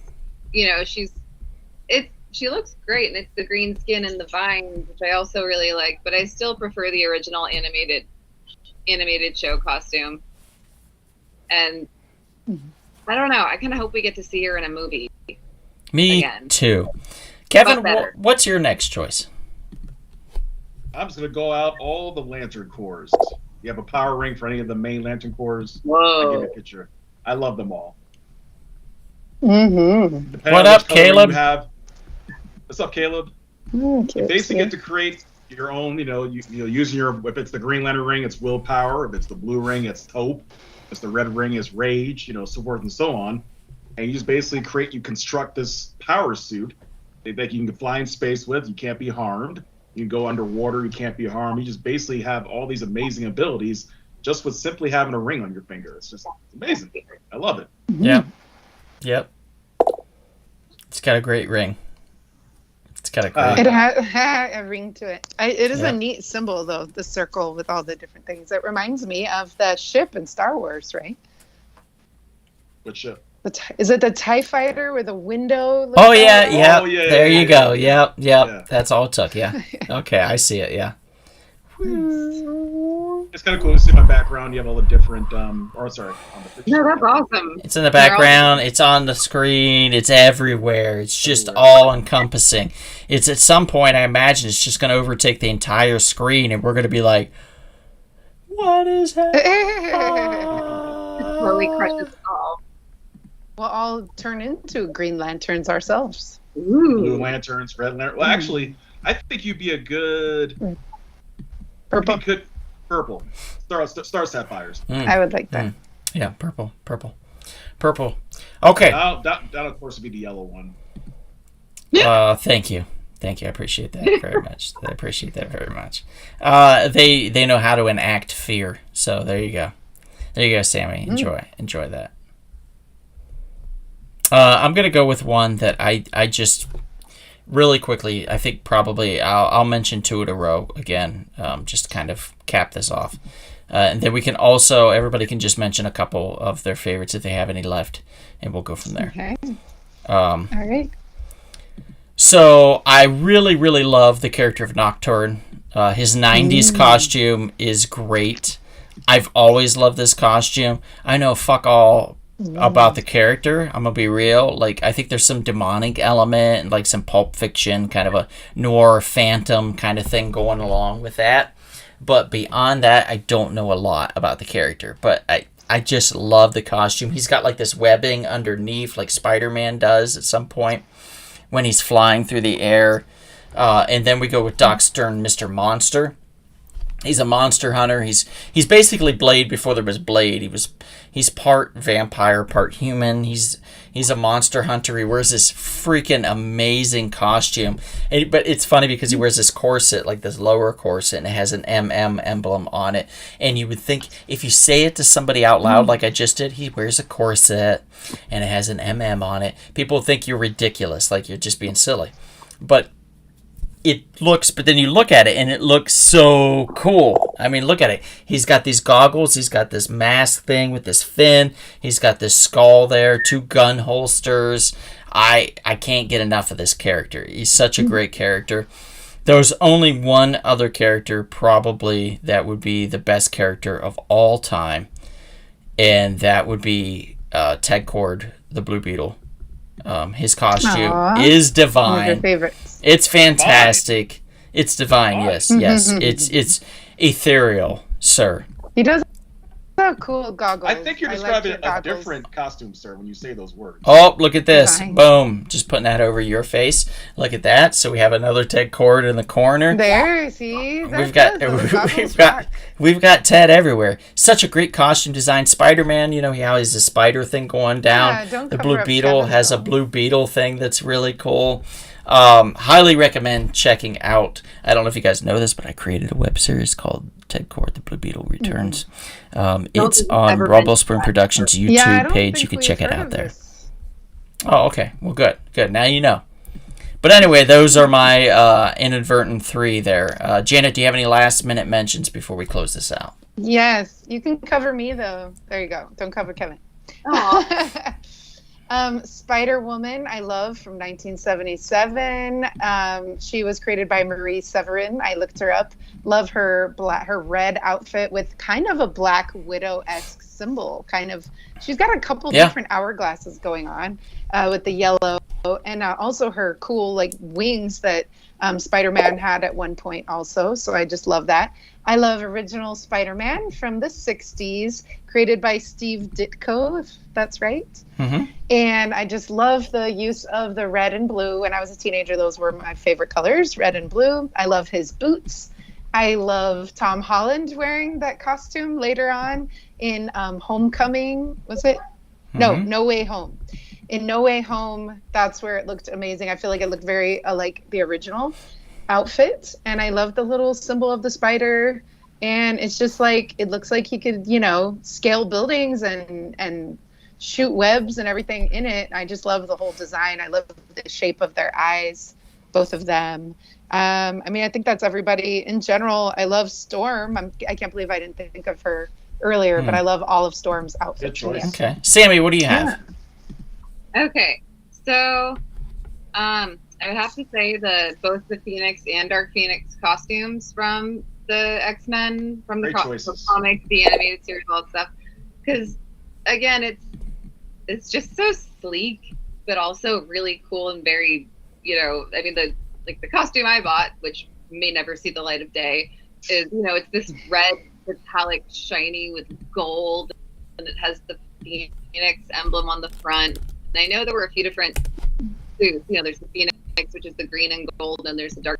you know, she looks great, and it's the green skin and the vines, which I also really like. But I still prefer the original animated show costume. And I don't know. I kind of hope we get to see her in a movie. Me again. too. Kevin, what's your next choice? I'm just going to go out all the Lantern Corps. You have a power ring for any of the main Lantern Corps. Whoa. I give you a picture. I love them all. Mm-hmm. What up, Caleb? What's up, Caleb? You basically get to create your own, using your, if it's the Green Lantern ring, it's willpower. If it's the blue ring, it's hope. If it's the red ring, it's rage, so forth and so on. And you just basically you construct this power suit that you can fly in space with. You can't be harmed. You can go underwater. You can't be harmed. You just basically have all these amazing abilities just with simply having a ring on your finger. It's amazing. I love it. Yep. It's got a great ring. It's got a great... It has a ring to it. It is a neat symbol, though, the circle with all the different things. It reminds me of the ship in Star Wars, right? Which ship? Is it the TIE Fighter with a window? Oh, yeah. There you go. Yeah. Yep. That's all it took, yeah. Okay, I see it, yeah. It's kind of cool to see my background. You have all the different, on the picture. No, that's awesome. It's in the background. It's on the screen. It's everywhere. It's just all encompassing. It's at some point, I imagine, it's just going to overtake the entire screen, and we're going to be like, what is happening? Slowly crush its skull. We'll all turn into Green Lanterns ourselves. Blue Lanterns, Red Lantern. Well, actually, I think you'd be a good... Purple. Purple. Star Sapphires. I would like that. Yeah, purple. Okay. That of course would be the yellow one. Thank you. I appreciate that very much. They know how to enact fear. So there you go, Sammy. Enjoy that. I'm gonna go with one that I just really quickly. I think probably I'll mention two in a row again, just to kind of cap this off, and then we can also everybody can just mention a couple of their favorites if they have any left, and we'll go from there. Okay. All right. So I really love the character of Nocturne. His 90s costume is great. I've always loved this costume. I know fuck all about the character. I'm gonna be real. Like, I think there's some demonic element and like some Pulp Fiction kind of a noir phantom kind of thing going along with that. But beyond that, I don't know a lot about the character. But I just love the costume. He's got like this webbing underneath, like Spider-Man does at some point when he's flying through the air. And then we go with Doc Stern, Mr. Monster. He's a monster hunter. He's basically Blade before there was Blade. He's part vampire, part human. He's a monster hunter. He wears this freaking amazing costume. But it's funny because he wears this corset, like this lower corset, and it has an MM emblem on it. And you would think if you say it to somebody out loud like I just did, he wears a corset and it has an MM on it, people think you're ridiculous, like you're just being silly. But then you look at it and it looks so cool. I mean, look at it. He's got these goggles. He's got this mask thing with this fin. He's got this skull there, 2 gun holsters. I can't get enough of this character. He's such a great character. There's only one other character probably that would be the best character of all time, and that would be Ted Kord, the Blue Beetle. His costume is divine. One of your favorites. It's fantastic. It's divine. Yes. It's ethereal, sir. He does have cool goggles. I think you're describing a different costume, sir, when you say those words. Oh, look at this. Divine. Boom. Just putting that over your face. Look at that. So we have another Ted Kord in the corner. There, see? We've got Ted everywhere. Such a great costume design. Spider-Man, how he's a spider thing going down. Yeah, the Blue Beetle has a Blue Beetle thing that's really cool. Highly recommend checking out. I don't know if you guys know this, but I created a web series called Ted Kord, the Blue Beetle Returns. It's on Rumble Spoon Productions YouTube page. You can check it out there. Oh, okay. Well, good. Now you know. But anyway, those are my inadvertent 3 there. Janet, do you have any last-minute mentions before we close this out? Yes, you can cover me though. There you go. Don't cover Kevin. Spider-Woman, I love, from 1977. She was created by Marie Severin. I looked her up. Love her red outfit with kind of a Black Widow-esque symbol. She's got a couple different hourglasses going on with the yellow, and also her cool like wings that Spider-Man had at one point also. So I just love that. I love original Spider-Man from the 60s, created by Steve Ditko, if that's right. Mm-hmm. And I just love the use of the red and blue. When I was a teenager, those were my favorite colors, red and blue. I love his boots. I love Tom Holland wearing that costume later on in Homecoming. Was it? Mm-hmm. No, No Way Home. In No Way Home, that's where it looked amazing. I feel like it looked very like the original outfit. And I love the little symbol of the spider. And it's just like, it looks like he could, scale buildings and shoot webs and everything in it. I just love the whole design. I love the shape of their eyes, both of them. I think that's everybody in general. I love Storm. I can't believe I didn't think of her earlier, but I love all of Storm's outfits. Good choice. Okay. Sammy, what do you have? Okay, so I would have to say both the Phoenix and Dark Phoenix costumes from the X-Men, from the comics, the animated series, all that stuff. Because again, it's just so sleek, but also really cool and very, the costume I bought, which may never see the light of day, is it's this red metallic shiny with gold, and it has the Phoenix emblem on the front. And I know there were a few different suits. There's the Phoenix, which is the green and gold, and there's the Dark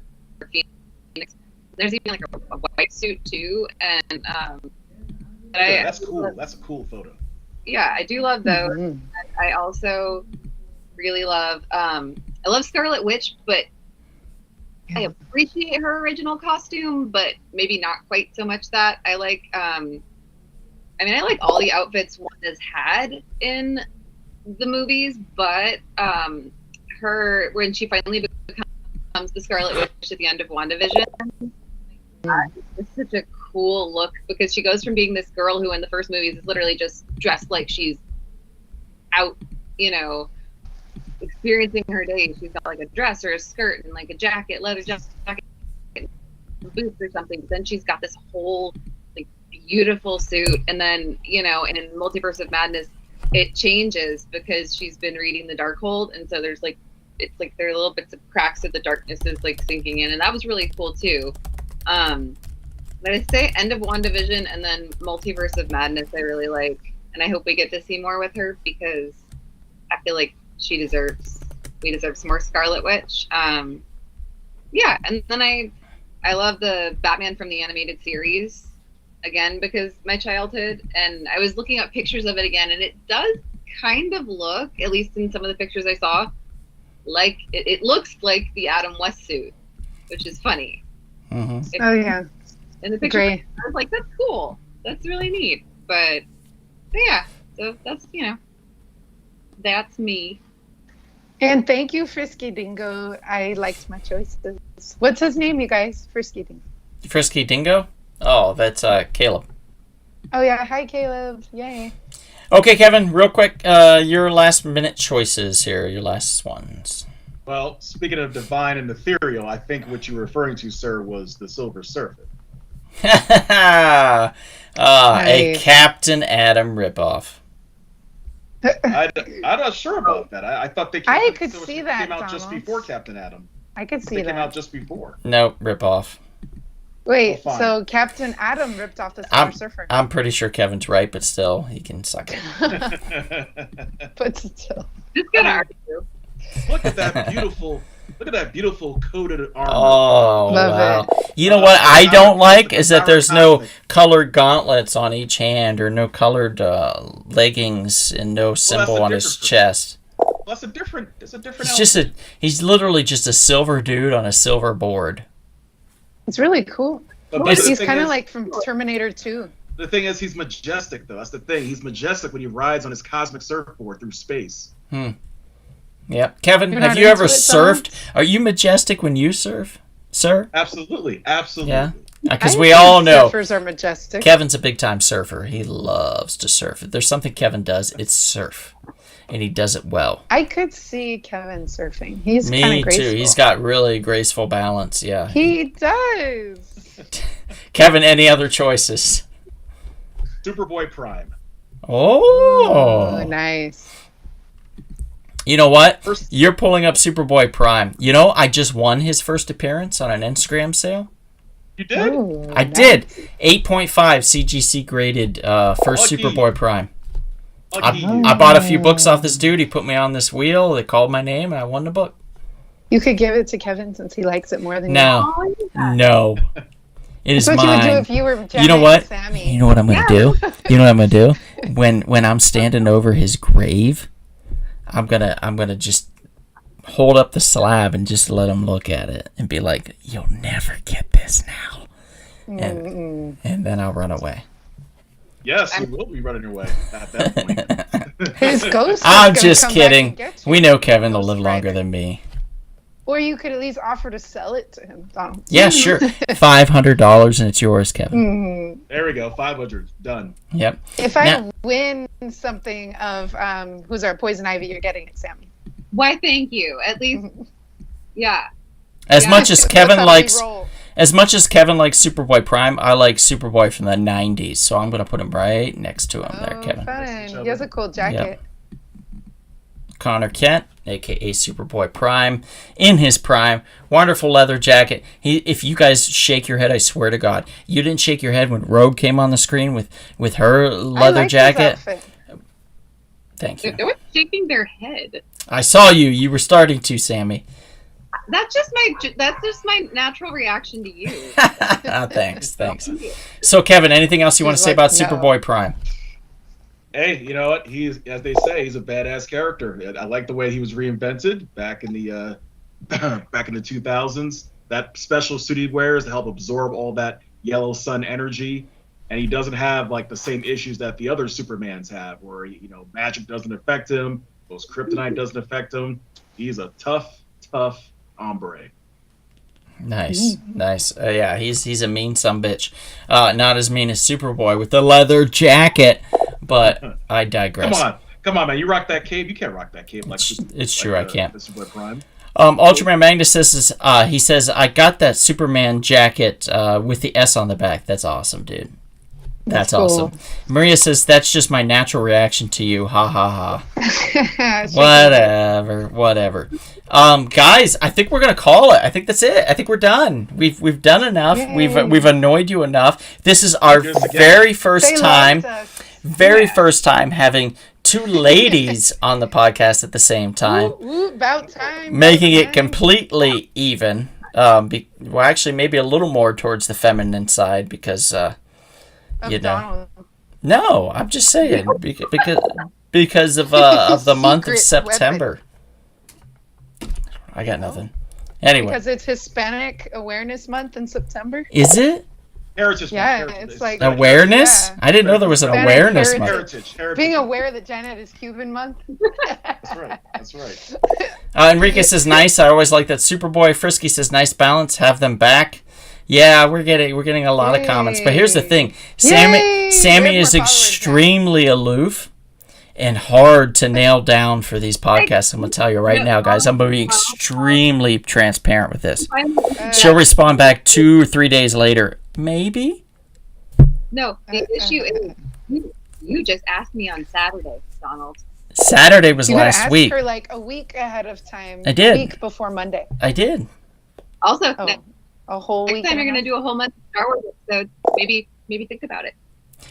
Phoenix. There's even like a white suit too, and that's cool. That's a cool photo. Yeah, I do love those. Mm-hmm. I also really love. I love Scarlet Witch, but I appreciate her original costume, but maybe not quite so much that. I like. I like all the outfits one has had in the movies, but her, when she finally becomes the Scarlet Witch at the end of WandaVision, it's such a cool look, because she goes from being this girl who in the first movies is literally just dressed like she's out, experiencing her day. She's got like a dress or a skirt and like a jacket, leather jacket, boots or something. But then she's got this whole like beautiful suit, and then in Multiverse of Madness, it changes because she's been reading the Darkhold, and so there's it's like there are little bits of cracks that the darkness is like sinking in, and that was really cool too. But I say end of WandaVision and then Multiverse of Madness I really like, and I hope we get to see more with her, because I feel like we deserve some more Scarlet Witch. And then I love the Batman from the animated series, again, because my childhood, and I was looking up pictures of it again, and it does kind of look, at least in some of the pictures I saw, like it looks like the Adam West suit, which is funny. Mm-hmm. Oh yeah. In the picture, I was like, that's cool. That's really neat. But yeah, so that's that's me. And thank you, Frisky Dingo. I liked my choices. What's his name, you guys? Frisky Dingo. Frisky Dingo? Oh, that's Caleb. Oh yeah, hi Caleb. Yay. Okay, Kevin, real quick, your last minute choices here, your last ones. Well, speaking of divine and ethereal, I think what you were referring to, sir, was the Silver Surfer. A Captain Adam ripoff. I'm not sure about that. I thought they came out just before Captain Adam. I could see that. They came out just before. Nope, ripoff. Wait, so Captain Adam ripped off the Silver Surfer. I'm pretty sure Kevin's right, but still, he can suck it. But still. Just gonna argue. Look at that beautiful coated armor. Oh, Love wow. it. You know what I don't like is that there's no colored gauntlets on each hand, or no colored leggings, and no symbol on his chest. Well, it's a different He's literally just a silver dude on a silver board. It's really cool. He's kind of like from Terminator 2. The thing is, he's majestic, though. That's the thing. He's majestic when he rides on his cosmic surfboard through space. Yep. Kevin, You're have not you ever into it, surfed? Are you majestic when you surf, sir? Absolutely. Yeah. Because I we think all know surfers are majestic. Kevin's a big time surfer. He loves to surf. If there's something Kevin does, it's surf. And he does it well. I could see Kevin surfing. He's kind Me of graceful. too. He's got really graceful balance. Yeah. He does. Kevin, any other choices? Superboy Prime. Oh. Nice. You know what? First- You're pulling up Superboy Prime. You know, I just won his first appearance on an Instagram sale. You did? Ooh, I nice. did. 8.5 CGC graded first Lucky. Superboy Prime. Lucky. I bought a few books off this dude. He put me on this wheel. They called my name, and I won the book. You could give it to Kevin since he likes it more than No. No. It is That's what you would do mine. if you were Janet You know what? and Sammy. You know what I'm going to do? You know what I'm going to do? When I'm standing over his grave, I'm gonna just hold up the slab and just let him look at it and be like, "You'll never get this now," and then I'll run away. Yes, you will be running away at that point. His ghost is I'm gonna just come back kidding. and get you. We know Kevin will live Ghost longer Rider. than me. Or you could at least offer to sell it to him, Donald. Yeah, sure. $500 and it's yours, Kevin. There we go. 500. Done. Yep. If I Now- win something of who's our Poison Ivy, you're getting it, Sammy. Why? Thank you. At least, yeah. As Yeah. much as That's Kevin how we likes, roll. as much as Kevin likes Superboy Prime, I like Superboy from the '90s. So I'm gonna put him right next to him there, Oh, Kevin. fun. He has a cool jacket. Connor Kent, aka Superboy Prime, in his prime, wonderful leather jacket. If you guys shake your head, I swear to God, you didn't shake your head when Rogue came on the screen with her leather I like jacket. His outfit. Thank you. They were shaking their head. I saw you. You were starting to, Sammy. That's just my natural reaction to you. Thanks. So, Kevin, anything else you want to He's say like, about no. Superboy Prime? Hey, you know what? He's, as they say, he's a badass character. I like the way he was reinvented back in the back in the 2000s. That special suit he wears to help absorb all that yellow sun energy, and he doesn't have like the same issues that the other Supermans have, where magic doesn't affect him, those kryptonite doesn't affect him. He's a tough hombre. Nice. Yeah, he's a mean sumbitch. Not as mean as Superboy with the leather jacket, but I digress. Come on, man! You rock that cape. You can't rock that cape like It's true, I can't. The Superboy Prime. Ultraman Magnus says, he says, I got that Superman jacket with the S on the back. That's awesome, dude. That's cool. awesome. Maria says, that's just my natural reaction to you. Ha ha ha. Shaking Whatever. Guys, I think we're gonna call it. I think that's it. I think we're done. We've done enough. Yay. We've annoyed you enough. This is our Just again. very first They time. loved us. First time having two ladies on the podcast at the same time, About time. making about it time. completely even. Well, actually, maybe a little more towards the feminine side because, Of you know. Donald. No, I'm just saying because of the month of Secret September. I got nothing. Anyway, Because it's Hispanic Awareness Month in September. is it Heritage. Yeah, Month. it's like- awareness? Yeah. I didn't know there was an Hispanic awareness heritage. month. Heritage. Being aware that Janet is Cuban month. That's right. Enrique says nice. I always like that. Superboy Frisky says nice balance. Have them back. Yeah, we're getting a lot of comments. But here's the thing: Sammy Yay! We Sammy have is more followers extremely aloof and hard to nail down for these podcasts. I'm gonna tell you right now, guys. I'm gonna be extremely transparent with this. She'll respond back 2 or 3 days later, maybe. No, the issue is you just asked me on Saturday, Donald. Saturday was You gotta last ask week. her like a week ahead of time. I did. A week before Monday. I did. Also, Oh, a whole week. next time and you're a going to do a whole month of Star Wars episodes, maybe think about it.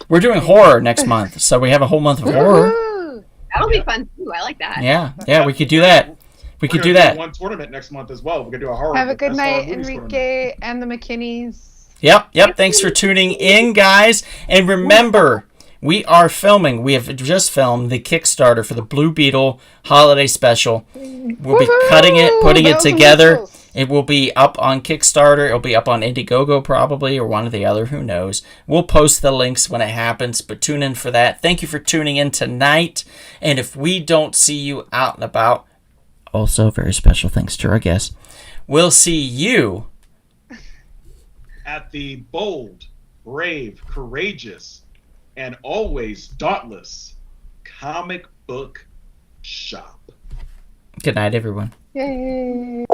We're doing horror next month, so we have a whole month of half. horror. Woohoo! That'll be fun too. I like that. Yeah, we could do that. We could do that. One tournament next month as well. We're gonna do a horror. Have a good Best Horror night, Movies tournament. Enrique and the McKinneys. Yep. Thanks for tuning in, guys. And remember, we are filming. We have just filmed the Kickstarter for the Blue Beetle holiday special. We'll be Woohoo! cutting it, putting it Bells and together. whistles. It will be up on Kickstarter. It'll be up on Indiegogo probably, or one or the other. Who knows? We'll post the links when it happens, but tune in for that. Thank you for tuning in tonight. And if we don't see you out and about Also, very special thanks to our guests. We'll see you at the bold, brave, courageous, and always dauntless comic book shop. Good night, everyone. Yay.